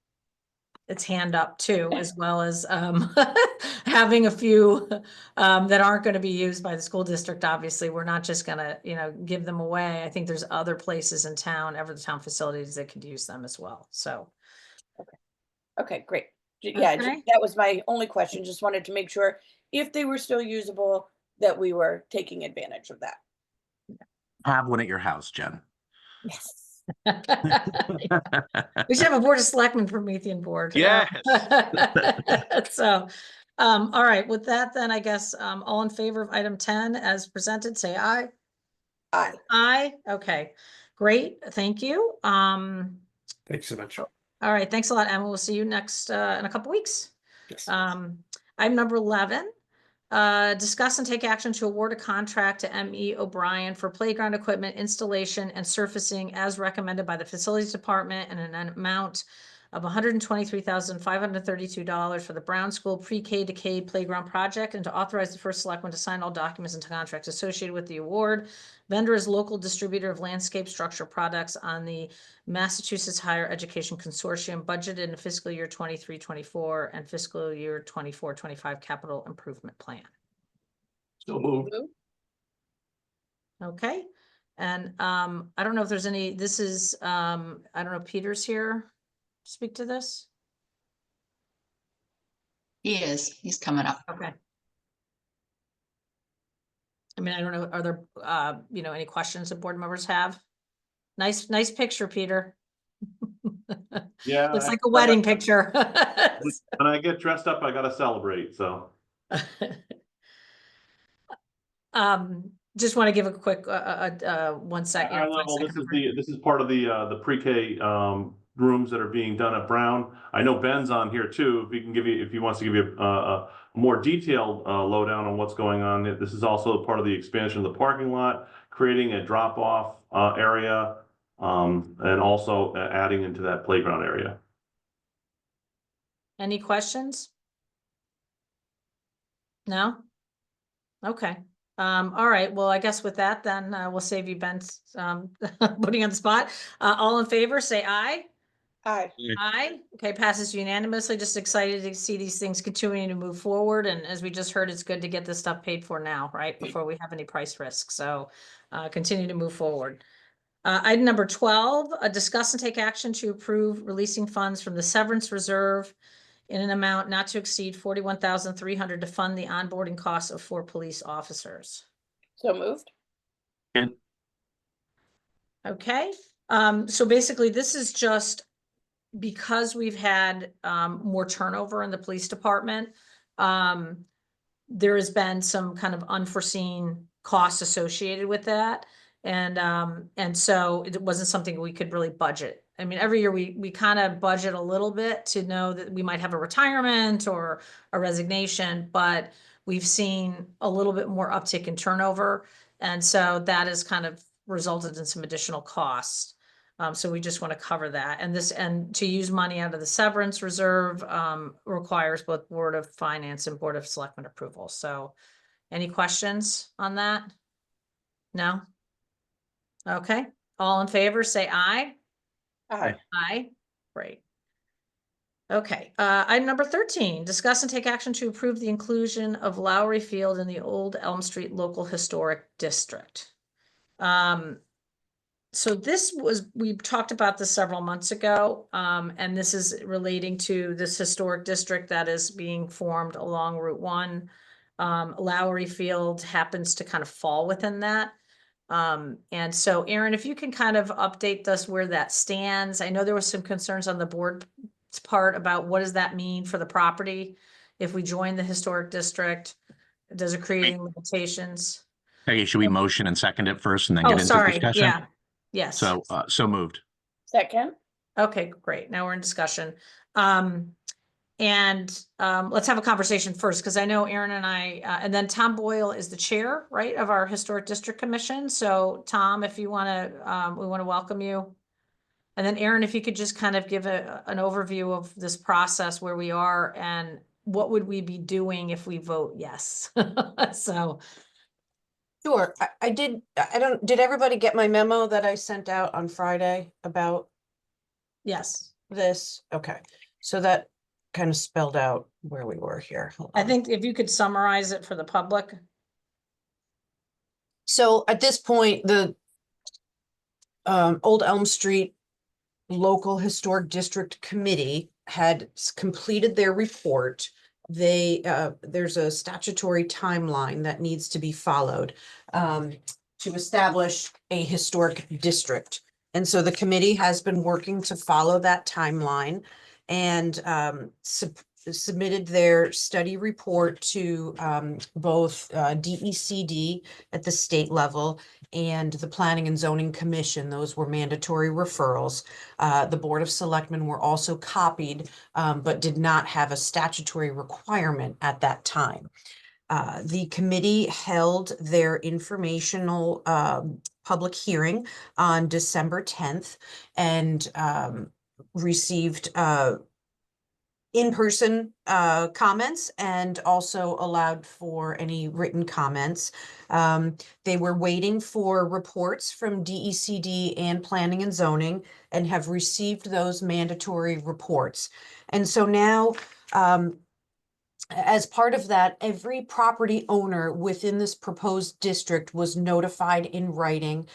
its hand up too, as well as having a few that aren't going to be used by the school district. Obviously, we're not just going to, you know, give them away. I think there's other places in town, the town facilities that could use them as well. So, Okay, great. Yeah, Okay. that was my only question. Just wanted to make sure if they were still usable, that we were taking advantage of that. Have one at your house, Jen. Yes. we should have a board of selectmen Promethean board. Yes. So, all right. With that, then I guess all in favor of item 10 as presented, say aye. Aye. Aye. Okay, great. Thank you. Thank you so much. All right. Thanks a lot, Emma. We'll see you next in a couple weeks. Yes. Item number 11. Discuss and take action to award a contract to M.E. O'Brien for playground equipment installation and surfacing as recommended by the Facilities Department in an amount of $123,532 for the Brown School Pre-K to K playground project, and to authorize the first selectman to sign all documents and contracts associated with the award. Vendor is local distributor of landscape structure products on the Massachusetts Higher Education Consortium, budgeted in fiscal year 23-24 and fiscal year 24-25 capital improvement plan. So moved. Okay. And I don't know if there's any, this is, I don't know, Peter's here to speak to this? He's coming up. Okay. I mean, I don't know, are there, you know, any questions that board members have? Nice picture, Peter. Yeah. Looks like a wedding picture. When I get dressed up, I gotta celebrate, so. Just want to give a quick, 1 second. High level, this is part of the pre-K rooms that are being done at Brown. I know Ben's on here too, if he wants to give you a more detailed lowdown on what's going on. This is also part of the expansion of the parking lot, creating a drop-off area, and also adding into that playground area. Any questions? No? Okay. All right. Well, I guess with that, then we'll save you Ben's putting on the spot. All in favor, say aye. Aye. Aye. Okay, passes unanimously. Just excited to see these things continuing to move forward. And as we just heard, it's good to get this stuff paid for now, right? Before we have any price risk. So continue to move forward. Item number 12, discuss and take action to approve releasing funds from the severance reserve in an amount not to exceed 41,300 to fund the onboarding costs of 4 police officers. So moved. And Okay, so basically this is just because we've had more turnover in the police department. There has been some kind of unforeseen costs associated with that. And so it wasn't something we could really budget. I mean, every year we kind of budget a little bit to know that we might have a retirement or a resignation, but we've seen a little bit more uptick in turnover. And so that has kind of resulted in some additional costs. So we just want to cover that. And to use money out of the severance reserve requires both Board of Finance and Board of Selectmen approval. So any questions on that? No? Okay, all in favor, say aye. Aye. Aye, great. Okay, item number 13, discuss and take action to approve the inclusion of Lowry Field in the Old Elm Street Local Historic District. So we talked about this several months ago, and this is relating to this historic district that is being formed along Route 1. Lowry Field happens to kind of fall within that. And so Aaron, if you can kind of update us where that stands. I know there was some concerns on the board's part about what does that mean for the property if we join the historic district? Does it create any limitations? okay, should we motion and second it first and then Oh, get into sorry, discussion? yeah, yes. So moved. Second. Okay, great. Now we're in discussion. Let's have a conversation first, because I know Aaron and I, and then Tom Boyle is the chair, right, of our Historic District Commission. So Tom, if you want to, we want to welcome you. And then Aaron, if you could just kind of give an overview of this process, where we are and what would we be doing if we vote yes? So, Sure, did everybody get my memo that I sent out on Friday about yes, this? Okay, so that kind of spelled out where we were here. Hold I on. think if you could summarize it for the public. So at this point, the Old Elm Street Local Historic District Committee had completed their report. There's a statutory timeline that needs to be followed to establish a historic district. And so the committee has been working to follow that timeline and submitted their study report to both DECD at the state level and the Planning and Zoning Commission. Those were mandatory referrals. The Board of Selectmen were also copied, but did not have a statutory requirement at that time. The committee held their informational public hearing on December 10th and received in-person comments and also allowed for any written comments. They were waiting for reports from DECD and Planning and Zoning and have received those mandatory reports. And so now, as part of that, every property owner within this proposed district was notified in writing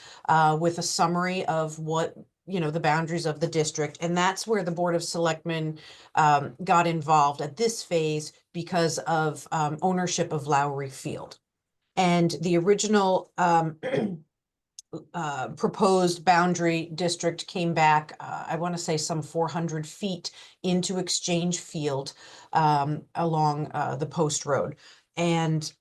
with a summary of what, the boundaries of the district. And that's where the Board of Selectmen got involved at this phase because of ownership of Lowry Field. And the original proposed boundary district came back, I want to say some 400 feet into Exchange Field along the Post Road. And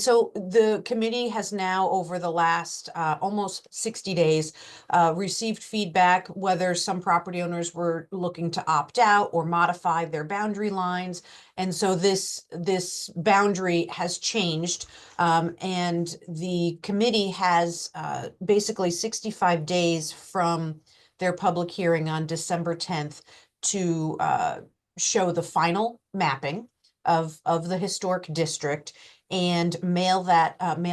so the committee has now, over the last almost 60 days, received feedback whether some property owners were looking to opt out or modify their boundary lines. And so this boundary has changed, and the committee has basically 65 days from their public hearing on December 10th to show the final mapping of the historic district and mail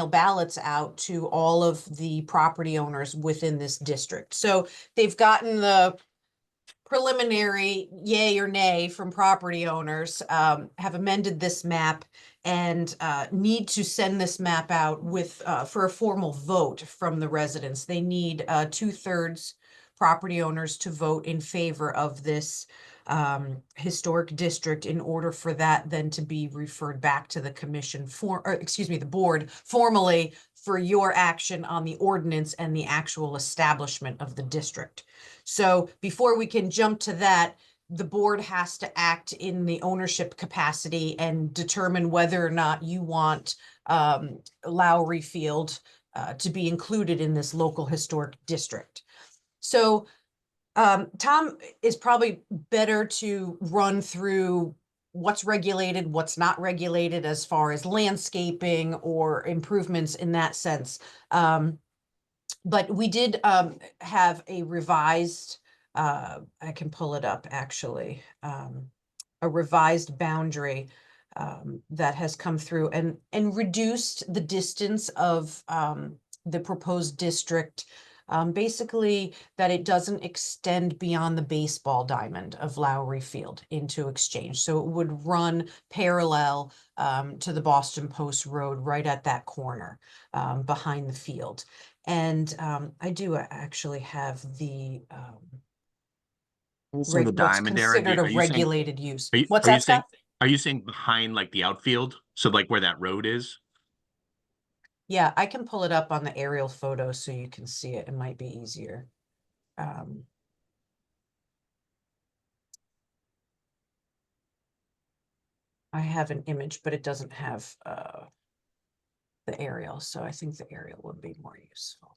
ballots out to all of the property owners within this district. So they've gotten the preliminary yay or nay from property owners, have amended this map and need to send this map out with for a formal vote from the residents. They need 2/3 property owners to vote in favor of this historic district in order for that then to be referred back to the commission or excuse me, the board formally for your action on the ordinance and the actual establishment of the district. So before we can jump to that, the board has to act in the ownership capacity and determine whether or not you want Lowry Field to be included in this local historic district. So Tom is probably better to run through what's regulated, what's not regulated as far as landscaping or improvements in that sense. But we did have a revised, I can pull it up actually, a revised boundary that has come through and reduced the distance of the proposed district. Basically, that it doesn't extend beyond the baseball diamond of Lowry Field into Exchange. So it would run parallel to the Boston Post Road right at that corner behind the field. And I do actually have the So the what's diamond area, considered a are you saying, regulated use. are you, What's are you that, saying, Scott? are you saying behind like the outfield? So like where that road is? Yeah, I can pull it up on the aerial photo so you can see it. It might be easier. I have an image, but it doesn't have the aerial, so I think the aerial would be more useful.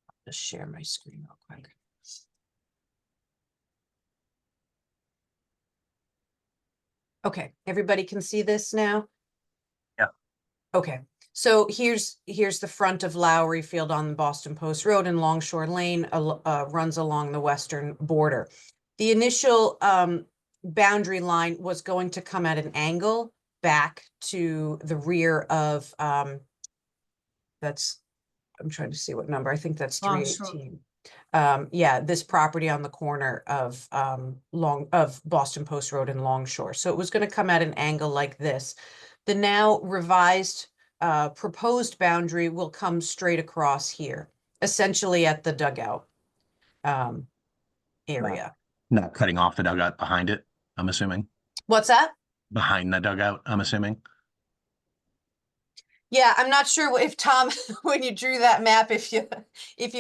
I'll just share my screen real quick. Okay, everybody can see this now? Yeah. Okay, so here's the front of Lowry Field on the Boston Post Road, and Longshore Lane runs along the western border. The initial boundary line was going to come at an angle back to the rear of that's, I'm trying to see what number, I think that's Longshore. 318. Yeah, this property on the corner of Boston Post Road and Longshore. So it was going to come at an angle like this. The now revised proposed boundary will come straight across here, essentially at the dugout area. Not cutting off the dugout behind it, I'm assuming. What's that? Behind the dugout, I'm assuming. Yeah, I'm not sure if Tom, when you drew that map, if you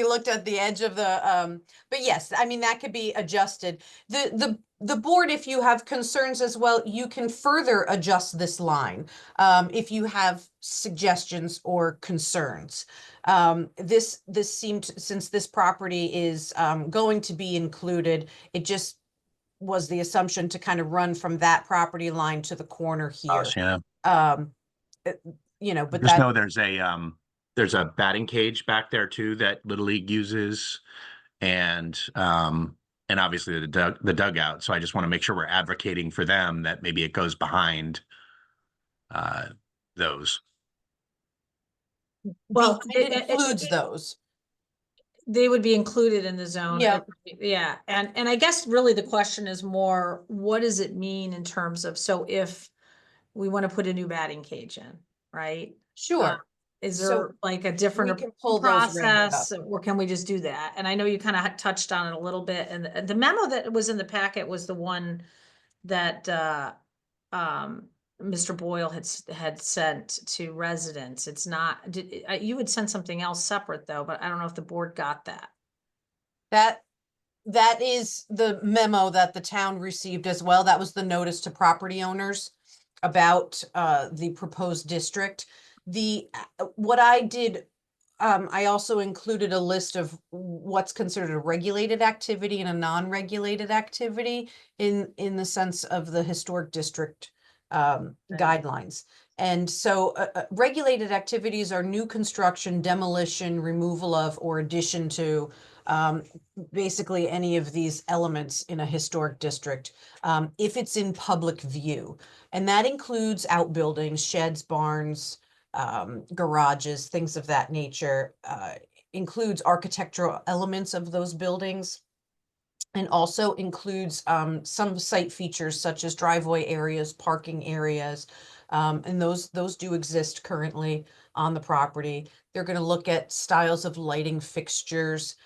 looked at the edge of the, but yes, I mean, that could be adjusted. The board, if you have concerns as well, you can further adjust this line if you have suggestions or concerns. This seemed, since this property is going to be included, it just was the assumption to kind of run from that property line to the corner here. Yeah. You know, but Just that, know there's a batting cage back there too that Little League uses, and obviously the dugout. So I just want to make sure we're advocating for them that maybe it goes behind those. Well, it includes those. They would be included in the zone. Yeah. Yeah. And I guess really the question is more, what does it mean in terms of, so if we want to put a new batting cage in, right? Sure. Is So there like a different we can pull those right up. process, or can we just do that? And I know you kind of touched on it a little bit, and the memo that was in the packet was the one that Mr. Boyle had sent to residents. It's not, you would send something else separate though, but I don't know if the board got that. That is the memo that the town received as well. That was the notice to property owners about the proposed district. What I did, I also included a list of what's considered a regulated activity and a non-regulated activity in the sense of the historic district guidelines. And so regulated activities are new construction, demolition, removal of, or addition to basically any of these elements in a historic district, if it's in public view. And that includes outbuildings, sheds, barns, garages, things of that nature, includes architectural elements of those buildings, and also includes some site features such as driveway areas, parking areas, and those do exist currently on the property. They're going to look at styles of lighting fixtures,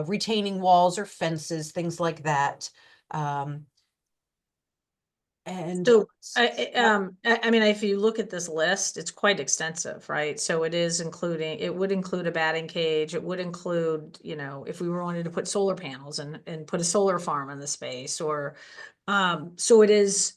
retaining walls or fences, things like that. And So I mean, if you look at this list, it's quite extensive, right? So it would include a batting cage. It would include, you know, if we wanted to put solar panels and put a solar farm in the space, or, so it is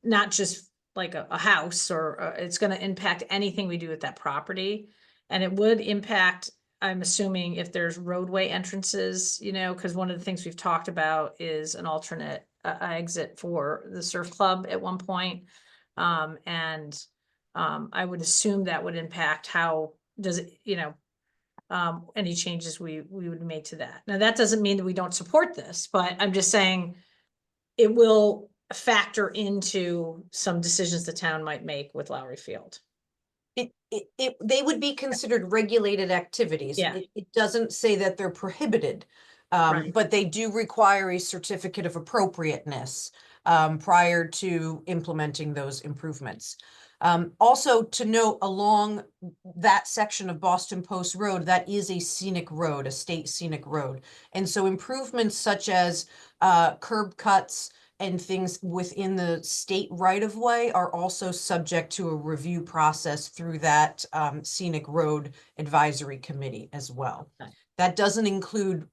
not just like a house, or it's going to impact anything we do with that property. And it would impact, I'm assuming, if there's roadway entrances, you know, because one of the things we've talked about is an alternate exit for the surf club at one point. I would assume that would impact how does it, you know, any changes we would make to that. Now, that doesn't mean that we don't support this, but I'm just saying it will factor into some decisions the town might make with Lowry Field. They would be considered regulated activities. Yeah. It doesn't say that they're prohibited, Right. but they do require a certificate of appropriateness prior to implementing those improvements. Also to note, along that section of Boston Post Road, that is a scenic road, a state scenic road. And so improvements such as curb cuts and things within the state right-of-way are also subject to a review process through that scenic road advisory committee as well. Okay. That doesn't include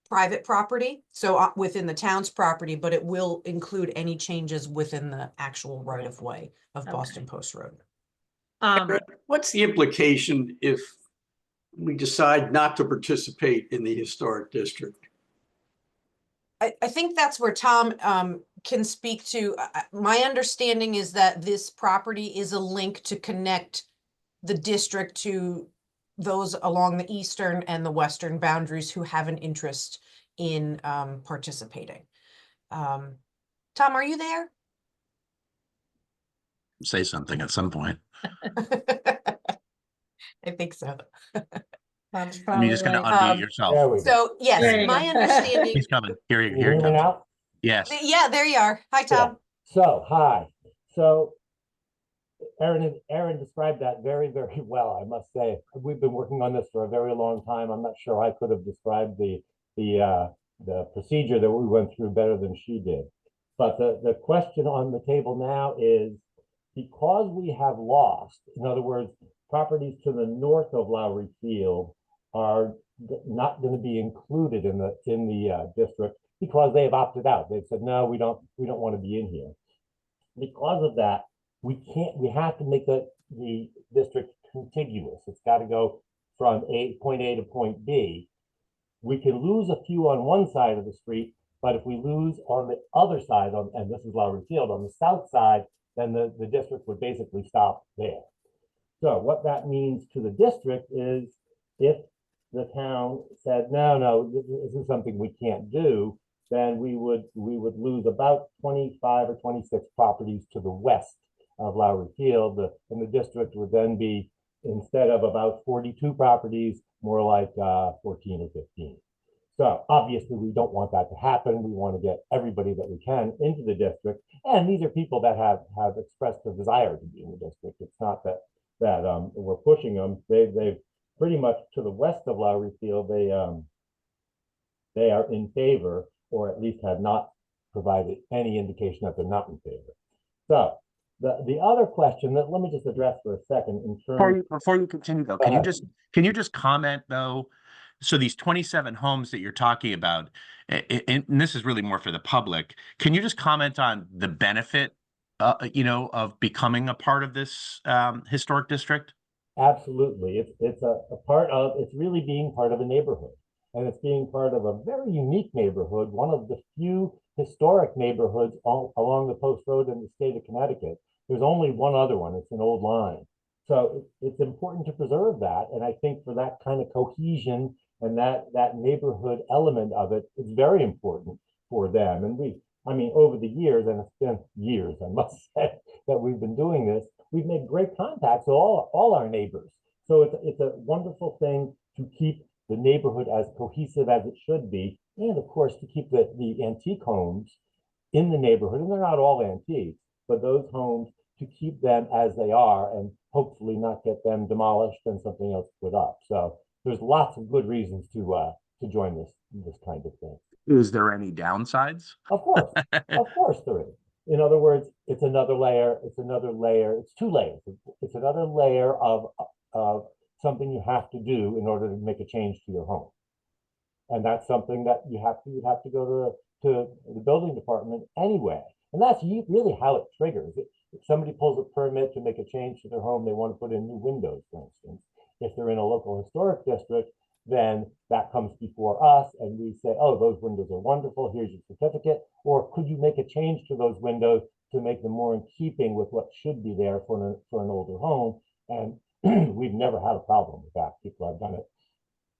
private property, so within the town's property, but it will include any changes within the actual right-of-way of Boston Post Road. What's the implication if we decide not to participate in the historic district? I think that's where Tom can speak to. My understanding is that this property is a link to connect the district to those along the eastern and the western boundaries who have an interest in participating. Tom, are you there? Say something at some point. I think so. You're just going to unmute yourself. So yes, There you my go. understanding. He's coming. Here Can he you hear me comes. now? Yes. Yeah, there you are. Hi, Tom. So, hi. So, Erin described that very, very well, I must say. We've been working on this for a very long time. I'm not sure I could have described the procedure that we went through better than she did. But the question on the table now is, because we have lost, in other words, properties to the north of Lowry Field are not going to be included in the district because they've opted out. They've said, no, we don't want to be in here. Because of that, we have to make the district contiguous. It's got to go from point A to point B. We can lose a few on one side of the street, but if we lose on the other side, and this is Lowry Field, on the south side, then the district would basically stop there. So what that means to the district is, if the town said, no, this is something we can't do, then we would lose about 25 or 26 properties to the west of Lowry Field, and the district would then be, instead of about 42 properties, more like 14 or 15. So obviously we don't want that to happen. We want to get everybody that we can into the district, and these are people that have expressed a desire to be in the district. It's not that we're pushing them. They've pretty much, to the west of Lowry Field, they are in favor, or at least have not provided any indication that they're not in favor. So the other question that, let me just address for a second in terms. Before you continue though, can you just comment though? So these 27 homes that you're talking about, and this is really more for the public, can you just comment on the benefit, of becoming a part of this historic district? Absolutely. It's a part of, it's really being part of a neighborhood, and it's being part of a very unique neighborhood, one of the few historic neighborhoods along the Post Road in the state of Connecticut. There's only one other one. It's an old line. So it's important to preserve that. And I think for that kind of cohesion and that neighborhood element of it, it's very important for them. And I mean, over the years, and it's been years, I must say, that we've been doing this, we've made great contacts with all our neighbors. So it's a wonderful thing to keep the neighborhood as cohesive as it should be. And of course, to keep the antique homes in the neighborhood, and they're not all antiques, but those homes, to keep them as they are and hopefully not get them demolished and something else put up. So there's lots of good reasons to join this kind of thing. Is there any downsides? Of course there is. In other words, it's another layer, it's another layer, it's two layers. It's another layer of something you have to do in order to make a change to your home. And that's something that you'd have to go to the building department anyway. And that's really how it triggers. If somebody pulls a permit to make a change to their home, they want to put in new windows, for instance. If they're in a local historic district, then that comes before us and we say, oh, those windows are wonderful, here's your certificate. Or could you make a change to those windows to make them more in keeping with what should be there for an older home? And we've never had a problem with that. People have done it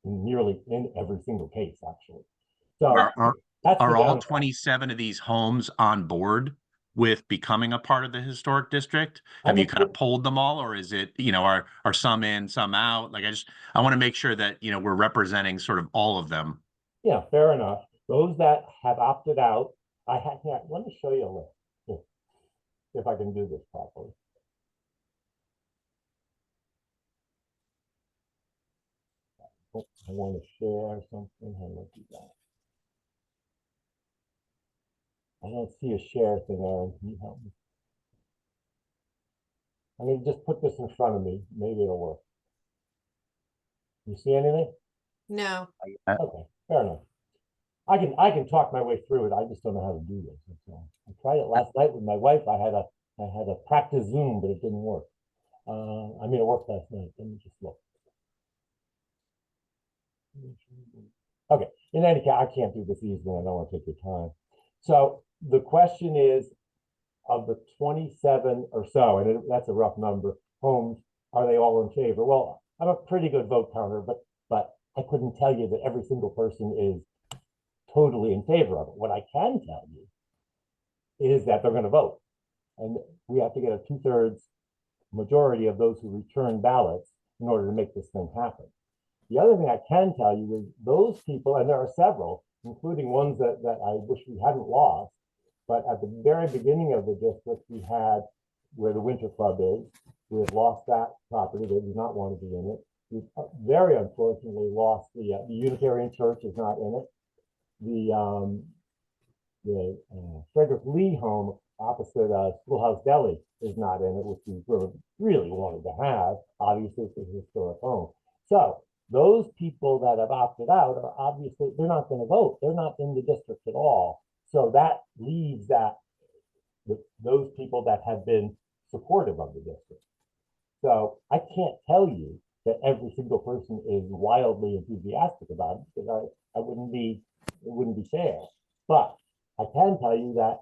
nearly in every single case, actually. So are all 27 of these homes on board with becoming a part of the historic district? Have you kind of polled them all, or is it, are some in, some out? Like, I want to make sure that, we're representing sort of all of them. Yeah, fair enough. Those that have opted out, let me show you a list, if I can do this properly. Oh, I want to share something. How do I do that? I don't see a share thing, Aaron. Can you help me? I'm going to just put this in front of me. Maybe it'll work. You see anything? No. Okay, fair enough. I can talk my way through it. I just don't know how to do this. I tried it last night with my wife. I had a practice Zoom, but it didn't work. I mean, it worked last night. Let me just look. Okay. In any case, I can't do this easily. I don't want to take your time. So the question is, of the 27 or so, and that's a rough number, homes, are they all in favor? Well, I'm a pretty good vote counter, but I couldn't tell you that every single person is totally in favor of it. What I can tell you is that they're going to vote. And we have to get a 2/3 majority of those who return ballots in order to make this thing happen. The other thing I can tell you is those people, and there are several, including ones that I wish we hadn't lost, but at the very beginning of the district, we had where the Winter Club is. We had lost that property. They did not want to be in it. We very unfortunately lost the Unitarian Church is not in it. The Frederick Lee home opposite Schoolhouse Deli is not in it, which we really wanted to have. Obviously, it's a historic home. So those people that have opted out are obviously, they're not going to vote. They're not in the district at all. So that leaves those people that have been supportive of the district. So I can't tell you that every single person is wildly enthusiastic about it, because it wouldn't be fair. But I can tell you that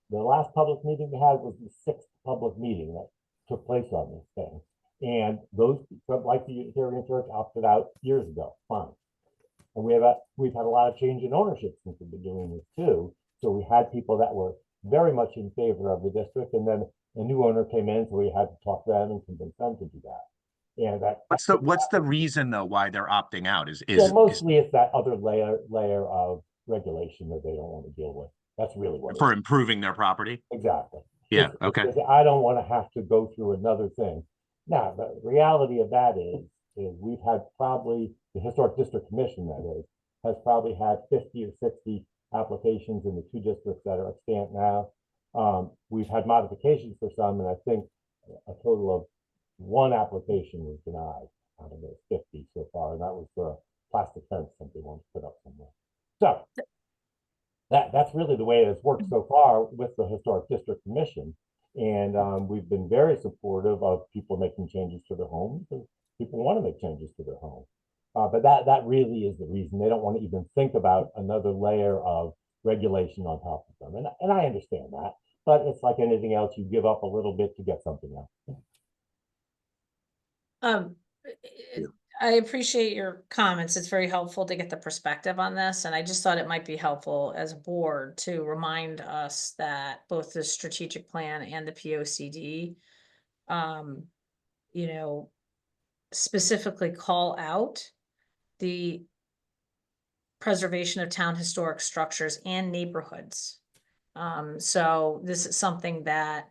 the last public meeting we had was the 6th public meeting that took place on this thing. And those, like the Unitarian Church, opted out years ago. Fine. And we've had a lot of change in ownership since we've been doing this too. So we had people that were very much in favor of the district, and then a new owner came in, so we had to talk to them and convince them to do that. And what's the reason though why they're opting out? Mostly it's that other layer of regulation that they don't want to deal with. That's really what for improving their property. Exactly. Yeah. Okay. I don't want to have to go through another thing. Now, the reality of that is we've had probably the Historic District Commission, that is, has probably had 50 or 60 applications in the 2 districts that are extant now. We've had modifications for some, and I think a total of 1 application was denied out of those 50 so far, and that was for a plastic fence somebody wanted to put up somewhere. So that's really the way it has worked so far with the Historic District Commission. And we've been very supportive of people making changes to their homes, and people want to make changes to their home. But that really is the reason. They don't want to even think about another layer of regulation on top of them. And I understand that, but it's like anything else, you give up a little bit to get something else. Um, I appreciate your comments. It's very helpful to get the perspective on this, and I just thought it might be helpful as a board to remind us that both the strategic plan and the POCD, you know, specifically call out the preservation of town historic structures and neighborhoods. So this is something that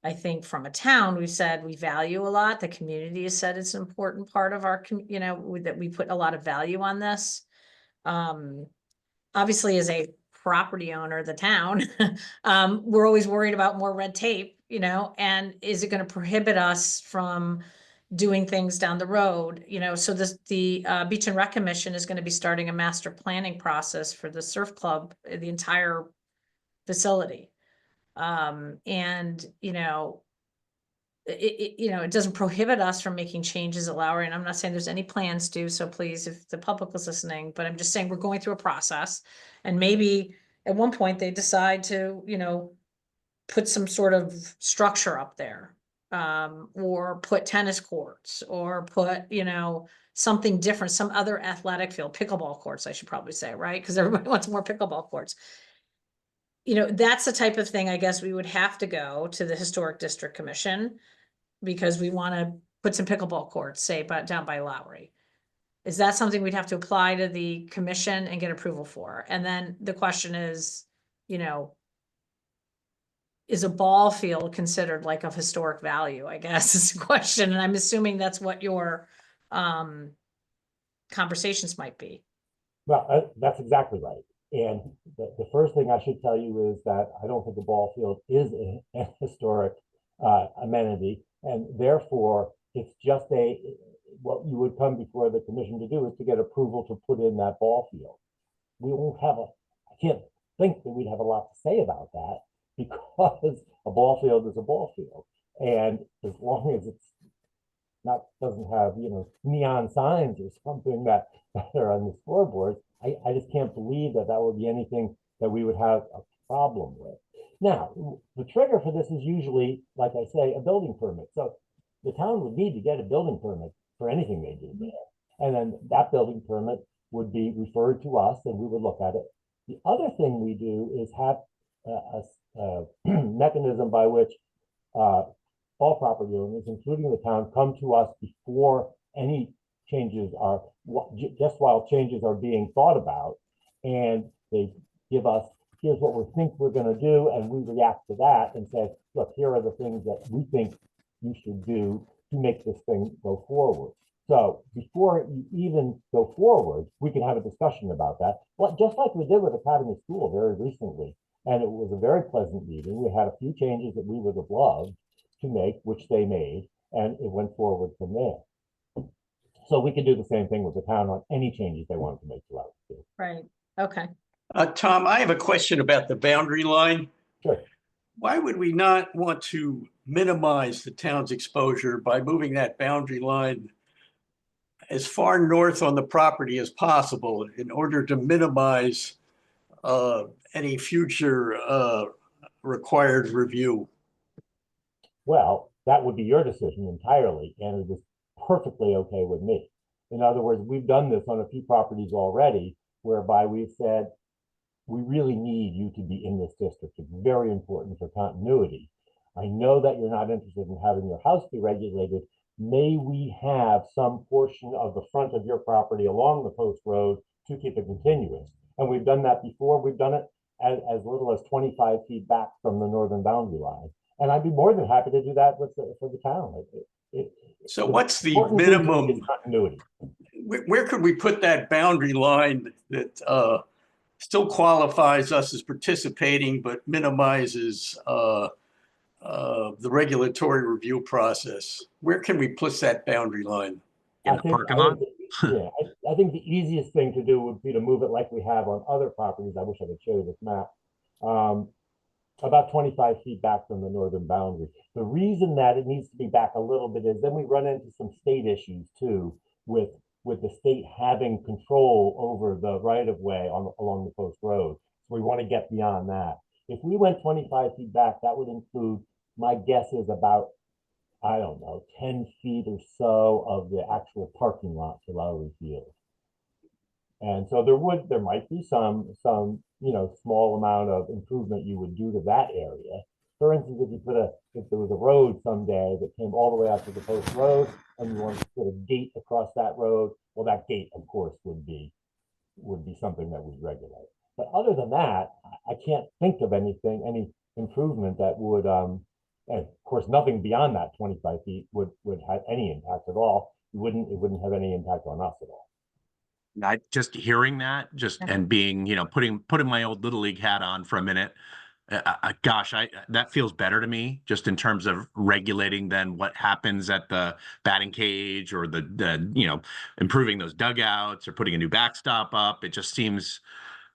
I think from a town, we've said we value a lot. The community has said it's an important part of our, that we put a lot of value on this. Obviously, as a property owner, the town, we're always worried about more red tape, and is it going to prohibit us from doing things down the road, so the Beach and Rec Commission is going to be starting a master planning process for the surf club, the entire facility. And it doesn't prohibit us from making changes at Lowry, and I'm not saying there's any plans to, so please, if the public is listening, but I'm just saying we're going through a process, and maybe at one point they decide to, put some sort of structure up there, or put tennis courts, or put, something different, some other athletic field, pickleball courts, I should probably say, right? Because everybody wants more pickleball courts. That's the type of thing, I guess we would have to go to the Historic District Commission, because we want to put some pickleball courts, say, but down by Lowry. Is that something we'd have to apply to the commission and get approval for? And then the question is, is a ball field considered like of historic value, I guess is the question. And I'm assuming that's what your conversations might be. Well, that's exactly right. And the first thing I should tell you is that I don't think the ball field is a historic amenity, and therefore it's just what you would come before the commission to do is to get approval to put in that ball field. We won't have I can't think that we'd have a lot to say about that, because a ball field is a ball field, and as long as it's doesn't have neon signs or something that are on the scoreboards, I just can't believe that would be anything that we would have a problem with. Now, the trigger for this is usually, like I say, a building permit. So the town would need to get a building permit for anything they do there, and then that building permit would be referred to us, and we would look at it. The other thing we do is have a mechanism by which all property owners, including the town, come to us before any changes are, just while changes are being thought about, and they give us, here's what we think we're going to do, and we react to that and say, look, here are the things that we think you should do to make this thing go forward. So before you even go forward, we can have a discussion about that. Well, just like we did with Academy School very recently, and it was a very pleasant meeting. We had a few changes that we would have loved to make, which they made, and it went forward from there. So we could do the same thing with the town on any changes they wanted to make to it. Right. Okay. Tom, I have a question about the boundary line. Sure. Why would we not want to minimize the town's exposure by moving that boundary line as far north on the property as possible in order to minimize any future required review? Well, that would be your decision entirely, and it is perfectly okay with me. In other words, we've done this on a few properties already, whereby we've said, we really need you to be in this district. It's very important for continuity. I know that you're not interested in having your house be regulated. May we have some portion of the front of your property along the post road to keep it continuous? And we've done that before. We've done it as little as 25 feet back from the northern boundary line. And I'd be more than happy to do that for the town. So what's the minimum continuity? Where could we put that boundary line that still qualifies us as participating, but minimizes the regulatory review process? Where can we place that boundary line? In the parking lot? Yeah, I think the easiest thing to do would be to move it like we have on other properties. I wish I could show you this map. About 25 feet back from the northern boundary. The reason that it needs to be back a little bit is then we run into some state issues too, with the state having control over the right-of-way along the post road. So we want to get beyond that. If we went 25 feet back, that would include, my guess is about I don't know, 10 feet or so of the actual parking lot for Lowry Field. And so there might be some, small amount of improvement you would do to that area. For instance, if there was a road someday that came all the way out to the post road and you wanted to put a gate across that road, well, that gate, of course, would be something that we'd regulate. But other than that, I can't think of any improvement that would, and of course, nothing beyond that 25 feet would have any impact at all. It wouldn't have any impact on us at all. I just hearing that, and being, putting my old Little League hat on for a minute. Gosh, that feels better to me, just in terms of regulating than what happens at the batting cage or the improving those dugouts or putting a new backstop up. It just seems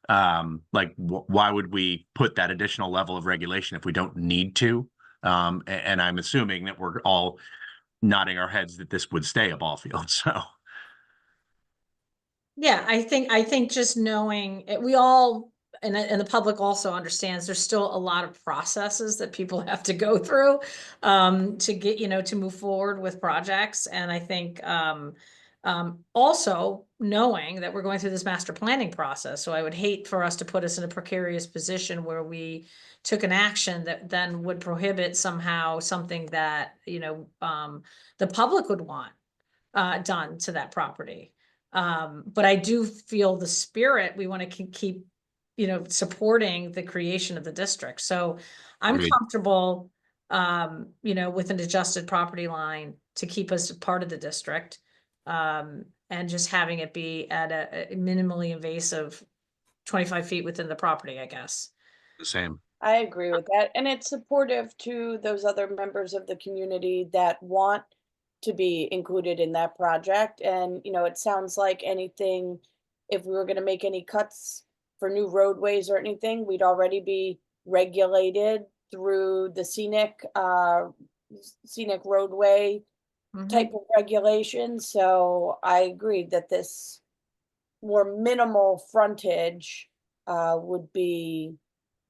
like why would we put that additional level of regulation if we don't need to? And I'm assuming that we're all nodding our heads that this would stay a ball field. So. Yeah, I think just knowing we all, and the public also understands there's still a lot of processes that people have to go through to get, to move forward with projects. And I think also knowing that we're going through this master planning process. So I would hate for us to put us in a precarious position where we took an action that then would prohibit somehow something that, the public would want done to that property. But I do feel the spirit, we want to keep, supporting the creation of the district. So I'm Agreed. comfortable, with an adjusted property line to keep us a part of the district. And just having it be at a minimally invasive 25 feet within the property, I guess. The same. I agree with that. And it's supportive to those other members of the community that want to be included in that project. And, it sounds like anything, if we were going to make any cuts for new roadways or anything, we'd already be regulated through the scenic roadway type of regulation. So I agree that this more minimal frontage would be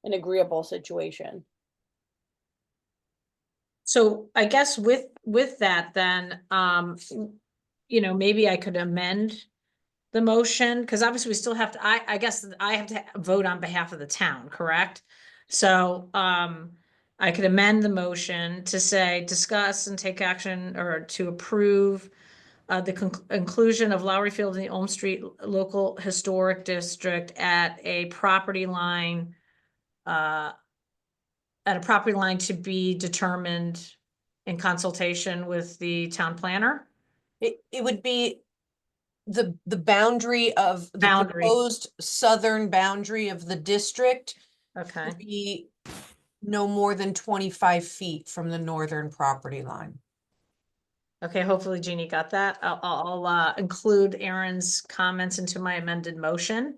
an agreeable situation. So I guess with that, then, maybe I could amend the motion, because obviously we still have to, I guess I have to vote on behalf of the town, correct? So, I could amend the motion to say, discuss and take action or to approve the inclusion of Lowry Field in the Elm Street Local Historic District at a property line, to be determined in consultation with the town planner. It would be the boundary of the proposed southern boundary of the district Okay. would be no more than 25 feet from the northern property line. Okay, hopefully Jeannie got that. I'll include Aaron's comments into my amended motion.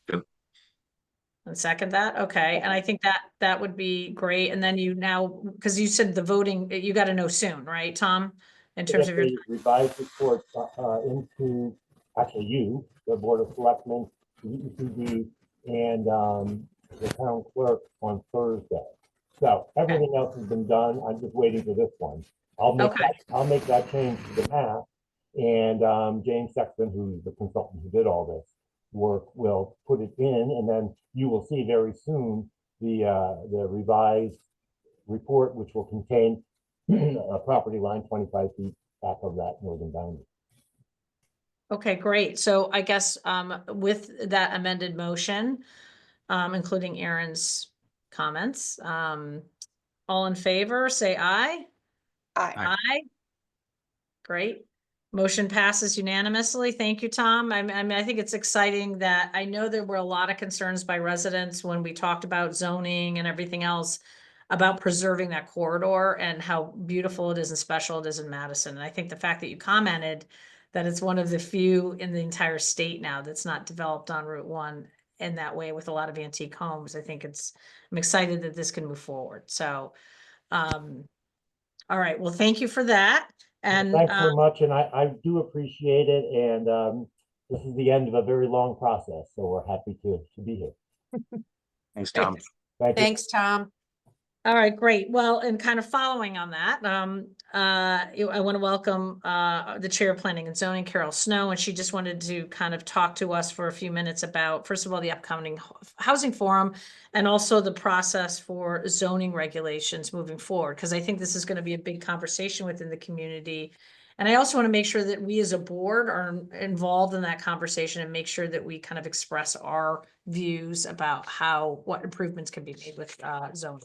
Good. And second that, okay, and I think that would be great. And then because you said the voting, you got to know soon, right, Tom? In terms of your revised report into you, the Board of Selectmen, the EPD, and the town clerk on Thursday. So everything else has been done. I'm just waiting for this one. I'll make that change to the map, and James Sexton, who's the consultant who did all this work, will put it in, and then you will see very soon the revised report, which will contain a property line 25 feet back of that northern boundary. Okay, great. So I guess with that amended motion, including Aaron's comments, all in favor, say aye. Aye. Aye. Great. Motion passes unanimously. Thank you, Tom. I mean, I think it's exciting that I know there were a lot of concerns by residents when we talked about zoning and everything else about preserving that corridor and how beautiful it is and special it is in Madison. And I think the fact that you commented that it's one of the few in the entire state now that's not developed on Route 1 in that way with a lot of antique homes, I'm excited that this can move forward. So, all right. Well, thank you for that. And thanks so much. And I do appreciate it. And this is the end of a very long process. So we're happy to be here. Thanks, Tom. Thank you. Thanks, Tom. All right, great. Well, and kind of following on that, I want to welcome the Chair of Planning and Zoning, Carol Snow, and she just wanted to kind of talk to us for a few minutes about, first of all, the upcoming housing forum and also the process for zoning regulations moving forward, because I think this is going to be a big conversation within the community. And I also want to make sure that we as a board are involved in that conversation and make sure that we kind of express our views about what improvements can be made with zoning.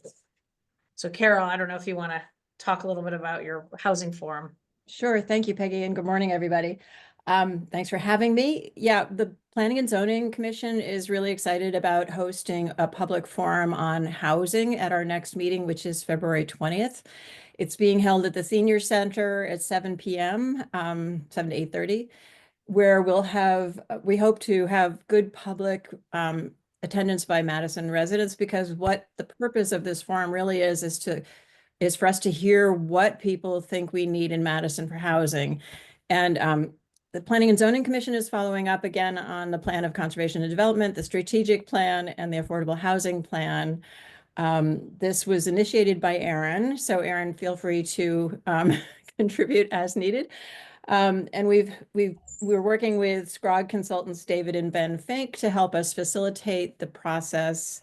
So Carol, I don't know if you want to talk a little bit about your housing forum. Sure. Thank you, Peggy, and good morning, everybody. Thanks for having me. Yeah, the Planning and Zoning Commission is really excited about hosting a public forum on housing at our next meeting, which is February 20th. It's being held at the Senior Center at 7 p.m., 7 to 8:30, where we hope to have good public attendance by Madison residents, because what the purpose of this forum really is for us to hear what people think we need in Madison for housing. And the Planning and Zoning Commission is following up again on the Plan of Conservation and Development, the Strategic Plan, and the Affordable Housing Plan. This was initiated by Aaron. So Aaron, feel free to contribute as needed. And we're working with Scrog consultants, David and Ben Fink, to help us facilitate the process.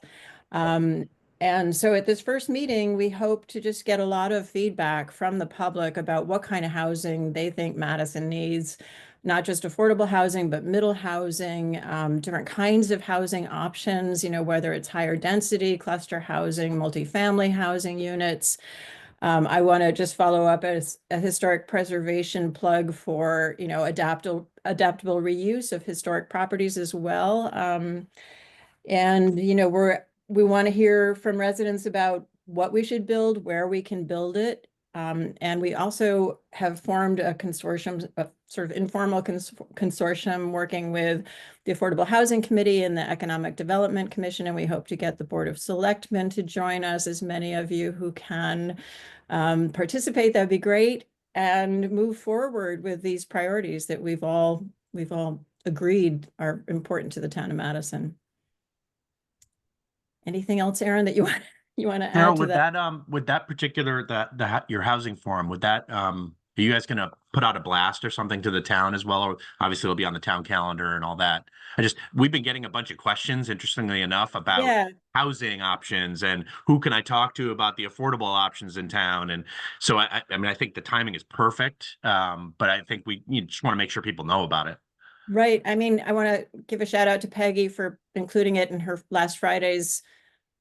And so at this first meeting, we hope to just get a lot of feedback from the public about what kind of housing they think Madison needs, not just affordable housing, but middle housing, different kinds of housing options, whether it's higher density, cluster housing, multifamily housing units. I want to just follow up as a historic preservation plug for, adaptable reuse of historic properties as well. And, we want to hear from residents about what we should build, where we can build it. And we also have formed a consortium, a sort of informal consortium working with the Affordable Housing Committee and the Economic Development Commission. And we hope to get the Board of Selectmen to join us, as many of you who can participate. That'd be great. And move forward with these priorities that we've all agreed are important to the town of Madison. Anything else, Aaron, that you want to add to that? With that particular your housing forum, are you guys going to put out a blast or something to the town as well? Or obviously it'll be on the town calendar and all that. We've been getting a bunch of questions, interestingly enough, about housing options and who can I talk to about the affordable options in town. And so I think the timing is perfect. But I think you just want to make sure people know about it. Right. I want to give a shout out to Peggy for including it in her last Friday's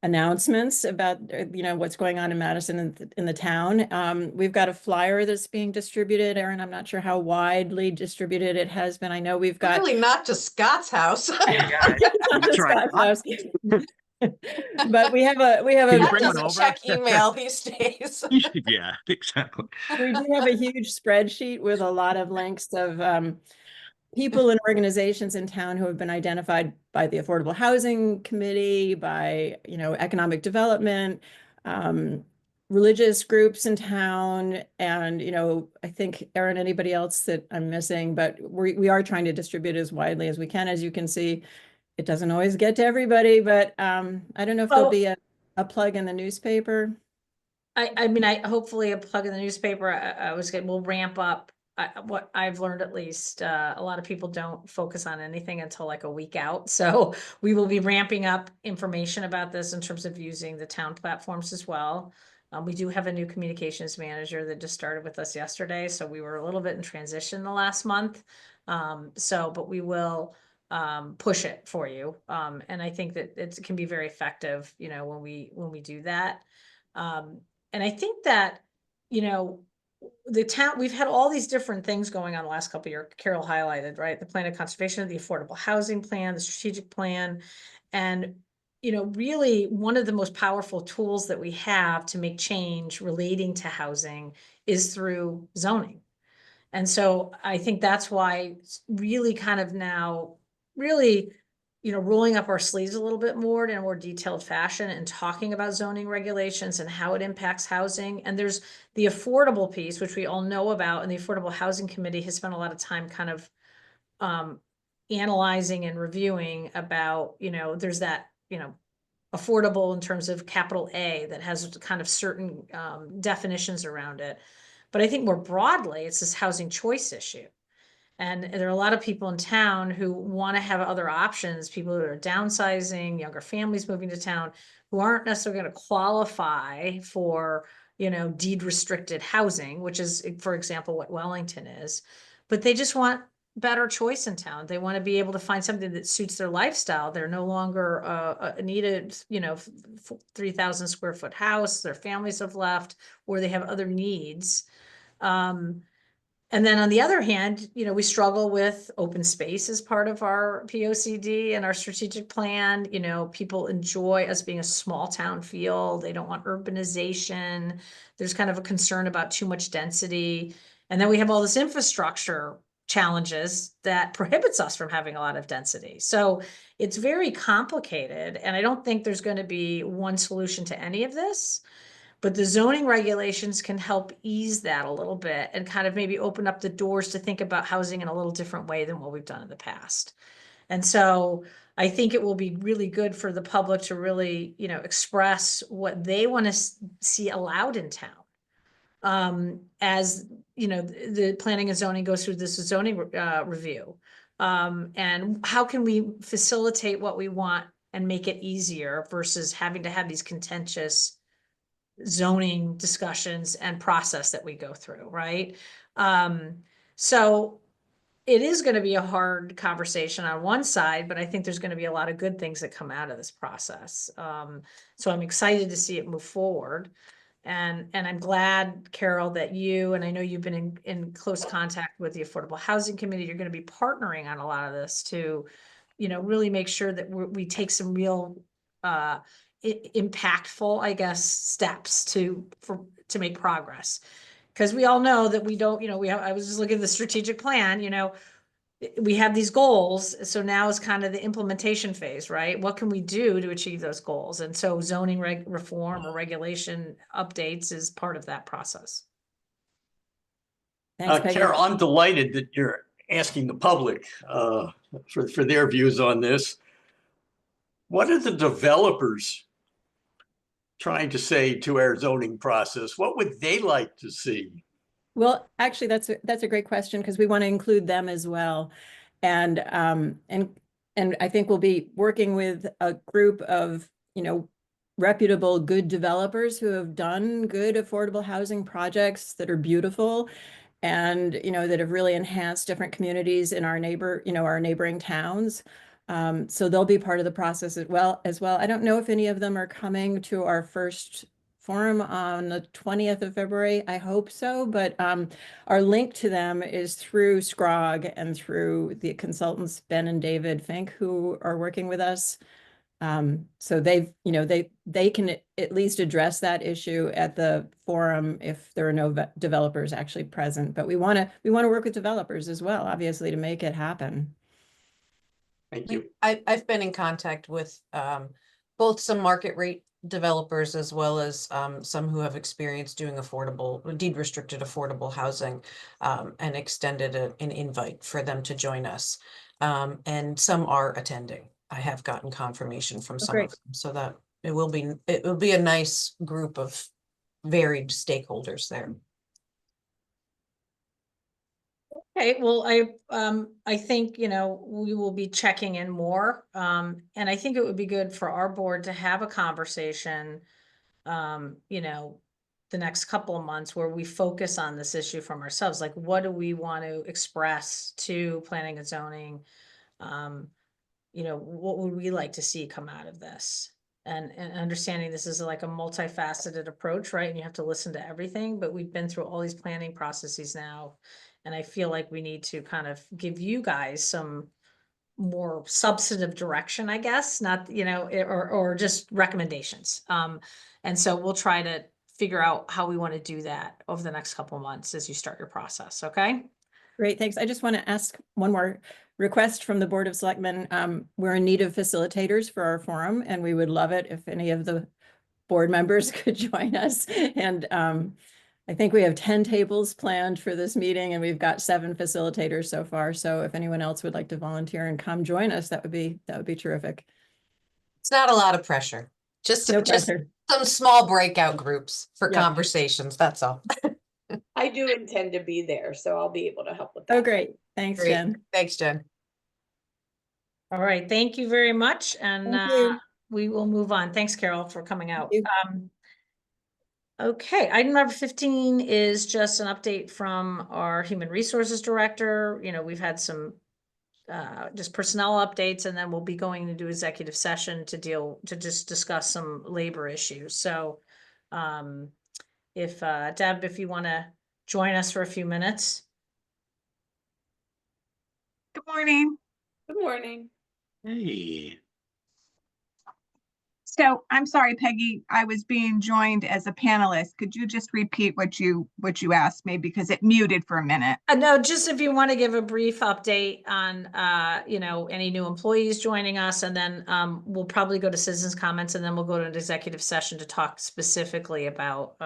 announcements about, what's going on in Madison in the town. We've got a flyer that's being distributed. Aaron, I'm not sure how widely distributed it has been. I know we've got Really not to Scott's house. That's right. But we have a That doesn't check email these days. Yeah, exactly. We do have a huge spreadsheet with a lot of links of people and organizations in town who have been identified by the Affordable Housing Committee, by, economic development, religious groups in town. And, I think, Aaron, anybody else that I'm missing, but we are trying to distribute as widely as we can. As you can see, it doesn't always get to everybody, but I don't know if there'll be a plug in the newspaper. Hopefully a plug in the newspaper. We'll ramp up. What I've learned, at least, a lot of people don't focus on anything until like a week out. So we will be ramping up information about this in terms of using the town platforms as well. We do have a new communications manager that just started with us yesterday. So we were a little bit in transition the last month. But we will push it for you. And I think that it can be very effective, when we do that. And I think that, the town, we've had all these different things going on the last couple of years. Carol highlighted, right? The plan of conservation, the affordable housing plan, the strategic plan. And, really one of the most powerful tools that we have to make change relating to housing is through zoning. And so I think that's why really kind of now really, rolling up our sleeves a little bit more in a more detailed fashion and talking about zoning regulations and how it impacts housing. And there's the affordable piece, which we all know about, and the Affordable Housing Committee has spent a lot of time kind of analyzing and reviewing about, there's that, affordable in terms of capital A that has kind of certain definitions around it. But I think more broadly, it's this housing choice issue. And there are a lot of people in town who want to have other options, people who are downsizing, younger families moving to town, who aren't necessarily going to qualify for, deed restricted housing, which is, for example, what Wellington is. But they just want better choice in town. They want to be able to find something that suits their lifestyle. They're no longer needed, 3,000 square foot house. Their families have left, or they have other needs. And then on the other hand, we struggle with open space as part of our POCD and our strategic plan. People enjoy us being a small town feel. They don't want urbanization. There's kind of a concern about too much density. And then we have all this infrastructure challenges that prohibits us from having a lot of density. So it's very complicated. And I don't think there's going to be one solution to any of this. But the zoning regulations can help ease that a little bit and kind of maybe open up the doors to think about housing in a little different way than what we've done in the past. And so I think it will be really good for the public to really, express what they want to see allowed in town. As, the planning and zoning goes through this zoning review. And how can we facilitate what we want and make it easier versus having to have these contentious zoning discussions and process that we go through, right? So it is going to be a hard conversation on one side, but I think there's going to be a lot of good things that come out of this process. So I'm excited to see it move forward. And I'm glad, Carol, that and I know you've been in close contact with the Affordable Housing Committee. You're going to be partnering on a lot of this to, really make sure that we take some real impactful, I guess, steps to make progress. Because we all know that we don't, I was just looking at the strategic plan, we have these goals. So now is kind of the implementation phase, right? What can we do to achieve those goals? And so zoning reform or regulation updates is part of that process. Thanks, Peggy. Carol, I'm delighted that you're asking the public for their views on this. What are the developers trying to say to our zoning process? What would they like to see? Well, actually, that's a great question because we want to include them as well. And I think we'll be working with a group of, reputable, good developers who have done good affordable housing projects that are beautiful and, that have really enhanced different communities in our neighboring towns. So they'll be part of the process as well. I don't know if any of them are coming to our first forum on the 20th of February. I hope so, but our link to them is through SCROG and through the consultants, Ben and David Fink, who are working with us. So they can at least address that issue at the forum if there are no developers actually present. But we want to work with developers as well, obviously, to make it happen. Thank you. I've been in contact with both some market rate developers as well as some who have experience doing deed restricted affordable housing and extended an invite for them to join us. And some are attending. I have gotten confirmation from some of them, so that it will be a nice group of varied stakeholders there. Okay, well, I think, we will be checking in more. And I think it would be good for our board to have a conversation, the next couple of months where we focus on this issue from ourselves. Like, what do we want to express to planning and zoning? What would we like to see come out of this? And understanding this is like a multifaceted approach, right? And you have to listen to everything, but we've been through all these planning processes now. And I feel like we need to kind of give you guys some more substantive direction, I guess, not, or just recommendations. And so we'll try to figure out how we want to do that over the next couple of months as you start your process. Okay. Great, thanks. I just want to ask one more request from the Board of Selectmen. We're in need of facilitators for our forum, and we would love it if any of the board members could join us. And I think we have 10 tables planned for this meeting, and we've got 7 facilitators so far. So if anyone else would like to volunteer and come join us, that would be terrific. It's not a lot of pressure. Just, No just pressure. some small breakout groups for Yeah. conversations, that's all. I do intend to be there, so I'll be able to help with Oh, that. great. Thanks, Great. Jen. Thanks, Jen. All right, thank you very much, and Thank you. we will move on. Thanks, Carol, for coming out. you. Okay, item number 15 is just an update from our Human Resources Director. You know, we've had some just personnel updates, and then we'll be going into executive session to just discuss some labor issues. So if Deb, if you want to join us for a few minutes. Good morning. Good morning. Hey. So I'm sorry, Peggy, I was being joined as a panelist. Could you just repeat what you asked me because it muted for a minute? No, just if you want to give a brief update on, you know, any new employees joining us, and then we'll probably go to citizens comments, and then we'll go to an executive session to talk specifically about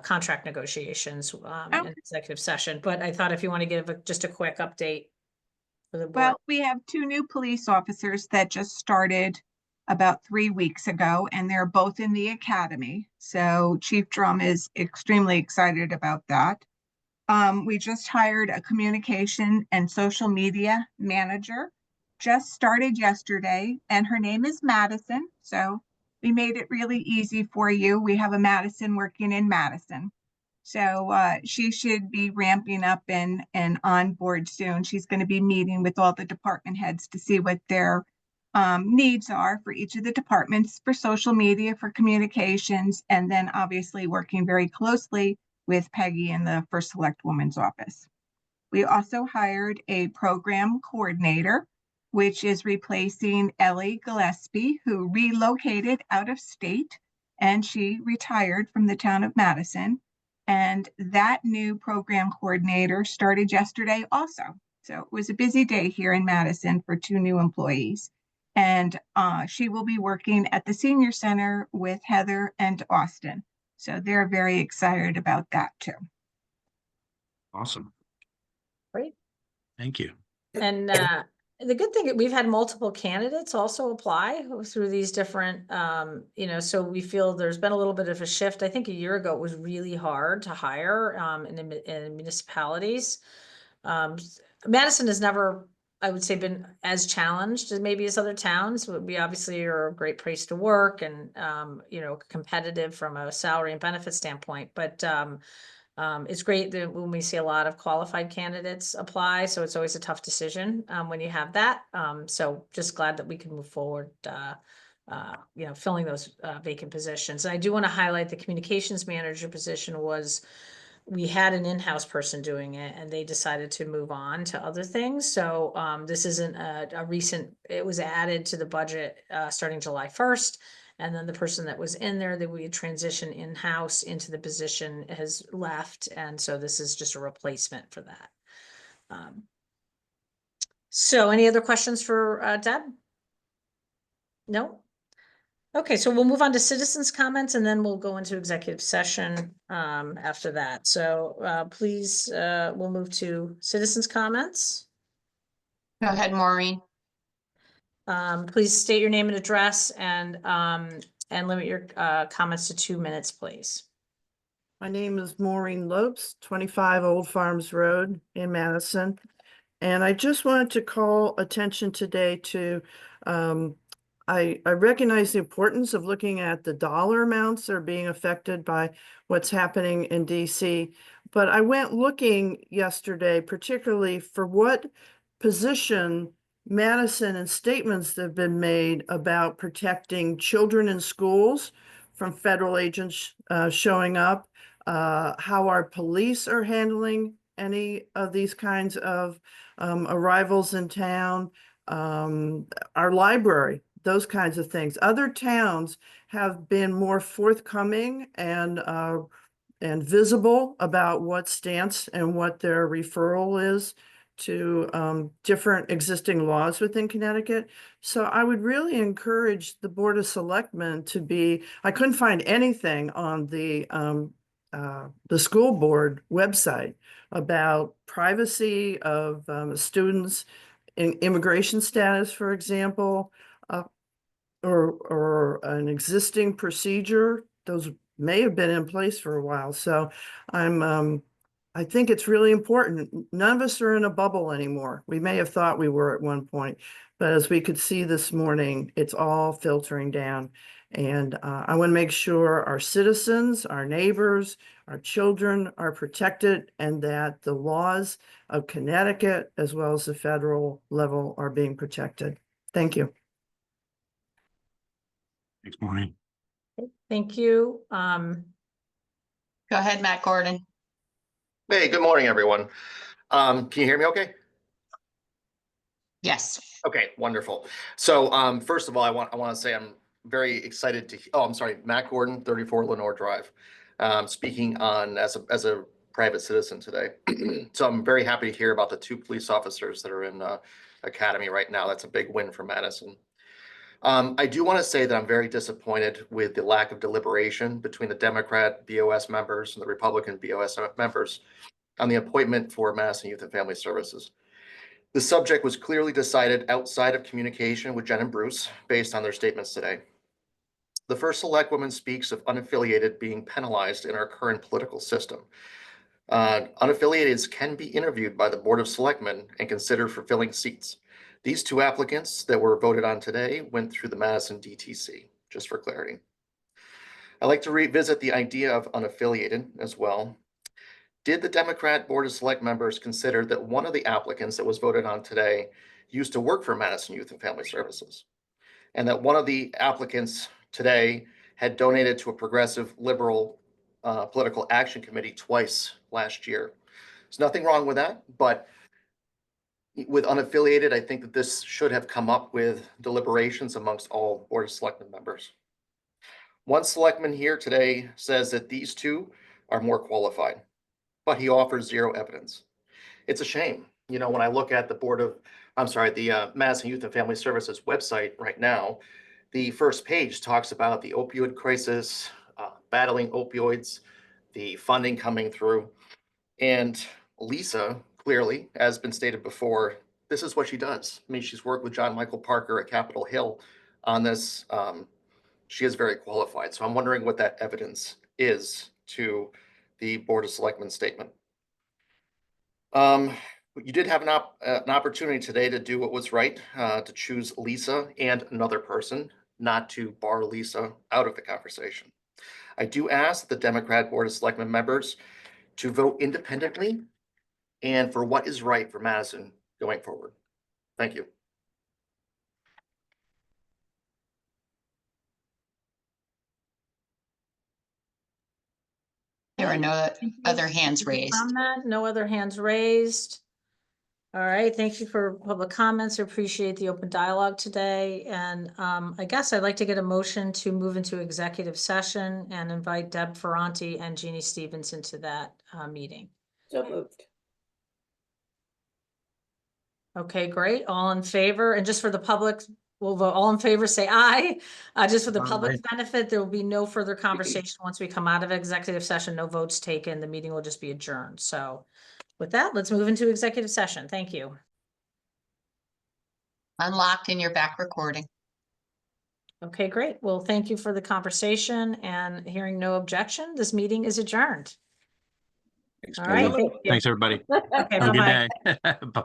contract negotiations in executive session. But I thought if you want to give just a quick update for the board. Well, we have 2 new police officers that just started about 3 weeks ago, and they're both in the academy. So Chief Drum is extremely excited about that. We just hired a communication and social media manager, just started yesterday, and her name is Madison. So we made it really easy for you. We have a Madison working in Madison. So she should be ramping up and on board soon. She's going to be meeting with all the department heads to see what their needs are for each of the departments, for social media, for communications, and then obviously working very closely with Peggy in the First Select Woman's office. We also hired a program coordinator, which is replacing Ellie Gillespie, who relocated out of state, and she retired from the town of Madison. And that new program coordinator started yesterday also. So it was a busy day here in Madison for 2 new employees. And she will be working at the senior center with Heather and Austin. So they're very excited about that too. Awesome. Great. Thank you. And the good thing, we've had multiple candidates also apply through these different, you know, so we feel there's been a little bit of a shift. I think a year ago it was really hard to hire in municipalities. Madison has never, I would say, been as challenged as maybe as other towns. We obviously are a great place to work and, you know, competitive from a salary and benefit standpoint, but it's great that when we see a lot of qualified candidates apply, so it's always a tough decision when you have that. So just glad that we can move forward, you know, filling those vacant positions. And I do want to highlight the communications manager position we had an in-house person doing it, and they decided to move on to other things. So this isn't a recent, it was added to the budget starting July 1st. And then the person that was in there that we had transitioned in-house into the position has left. And so this is just a replacement for that. So any other questions for Deb? No? Okay, so we'll move on to citizens comments, and then we'll go into executive session after that. So please, we'll move to citizens comments. Go ahead, Maureen. Please state your name and address and limit your comments to 2 minutes, please. My name is Maureen Lopes, 25 Old Farms Road in Madison. And I just wanted to call attention today to, I recognize the importance of looking at the dollar amounts that are being affected by what's happening in DC. But I went looking yesterday, particularly for what position Madison and statements that have been made about protecting children in schools from federal agents showing up, how our police are handling any of these kinds of arrivals in town, our library, those kinds of things. Other towns have been more forthcoming and visible about what stance and what their referral is to different existing laws within Connecticut. So I would really encourage the Board of Selectmen to be, I couldn't find anything on the school board website about privacy of students in immigration status, for example. or an existing procedure. Those may have been in place for a while. So I think it's really important. None of us are in a bubble anymore. We may have thought we were at one point, but as we could see this morning, it's all filtering down. And I want to make sure our citizens, our neighbors, our children are protected, and that the laws of Connecticut as well as the federal level are being protected. Thank you. Thanks, Maureen. Thank you. Go ahead, Matt Gordon. Hey, good morning, everyone. Can you hear me okay? Yes. Okay, wonderful. So first of all, I want to say I'm very excited to, oh, I'm sorry, Matt Gordon, 34 Lenore Drive, speaking on as a private citizen today. So I'm very happy to hear about the 2 police officers that are in academy right now. That's a big win for Madison. I do want to say that I'm very disappointed with the lack of deliberation between the Democrat BOS members and the Republican BOS members on the appointment for Madison Youth and Family Services. The subject was clearly decided outside of communication with Jen and Bruce based on their statements today. The first selectwoman speaks of unaffiliated being penalized in our current political system. Unaffiliateds can be interviewed by the Board of Selectmen and considered for filling seats. These 2 applicants that were voted on today went through the Madison DTC, just for clarity. I'd like to revisit the idea of unaffiliated as well. Did the Democrat Board of Select members consider that one of the applicants that was voted on today used to work for Madison Youth and Family Services, and that one of the applicants today had donated to a progressive liberal political action committee twice last year? There's nothing wrong with that, but with unaffiliated, I think that this should have come up with deliberations amongst all Board of Selectmen members. One selectman here today says that these 2 are more qualified, but he offers 0 evidence. It's a shame. You know, when I look at the Madison Youth and Family Services website right now, the first page talks about the opioid crisis, battling opioids, the funding coming through. And Lisa, clearly, as been stated before, this is what she does. I mean, she's worked with John Michael Parker at Capitol Hill on this. She is very qualified. So I'm wondering what that evidence is to the Board of Selectmen statement. You did have an opportunity today to do what was right, to choose Lisa and another person, not to bar Lisa out of the conversation. I do ask the Democrat Board of Selectmen members to vote independently and for what is right for Madison going forward. Thank you. There are no other hands raised. No other hands raised. All right, thank you for public comments. I appreciate the open dialogue today. And I guess I'd like to get a motion to move into executive session and invite Deb Ferranti and Jeannie Stevens into that meeting. So moved. Okay, great. All in favor? And just for the public, we'll vote. All in favor, say aye. Just for the public's benefit, there will be no further conversation once we come out of executive session. No votes taken. The meeting will just be adjourned. So with that, let's move into executive session. Thank you. Unlocked in your back recording. Okay, great. Well, thank you for the conversation, and hearing no objection, this meeting is adjourned. Thanks, All right. Thanks, everybody. Okay, Have a good bye-bye. day. Bye-bye.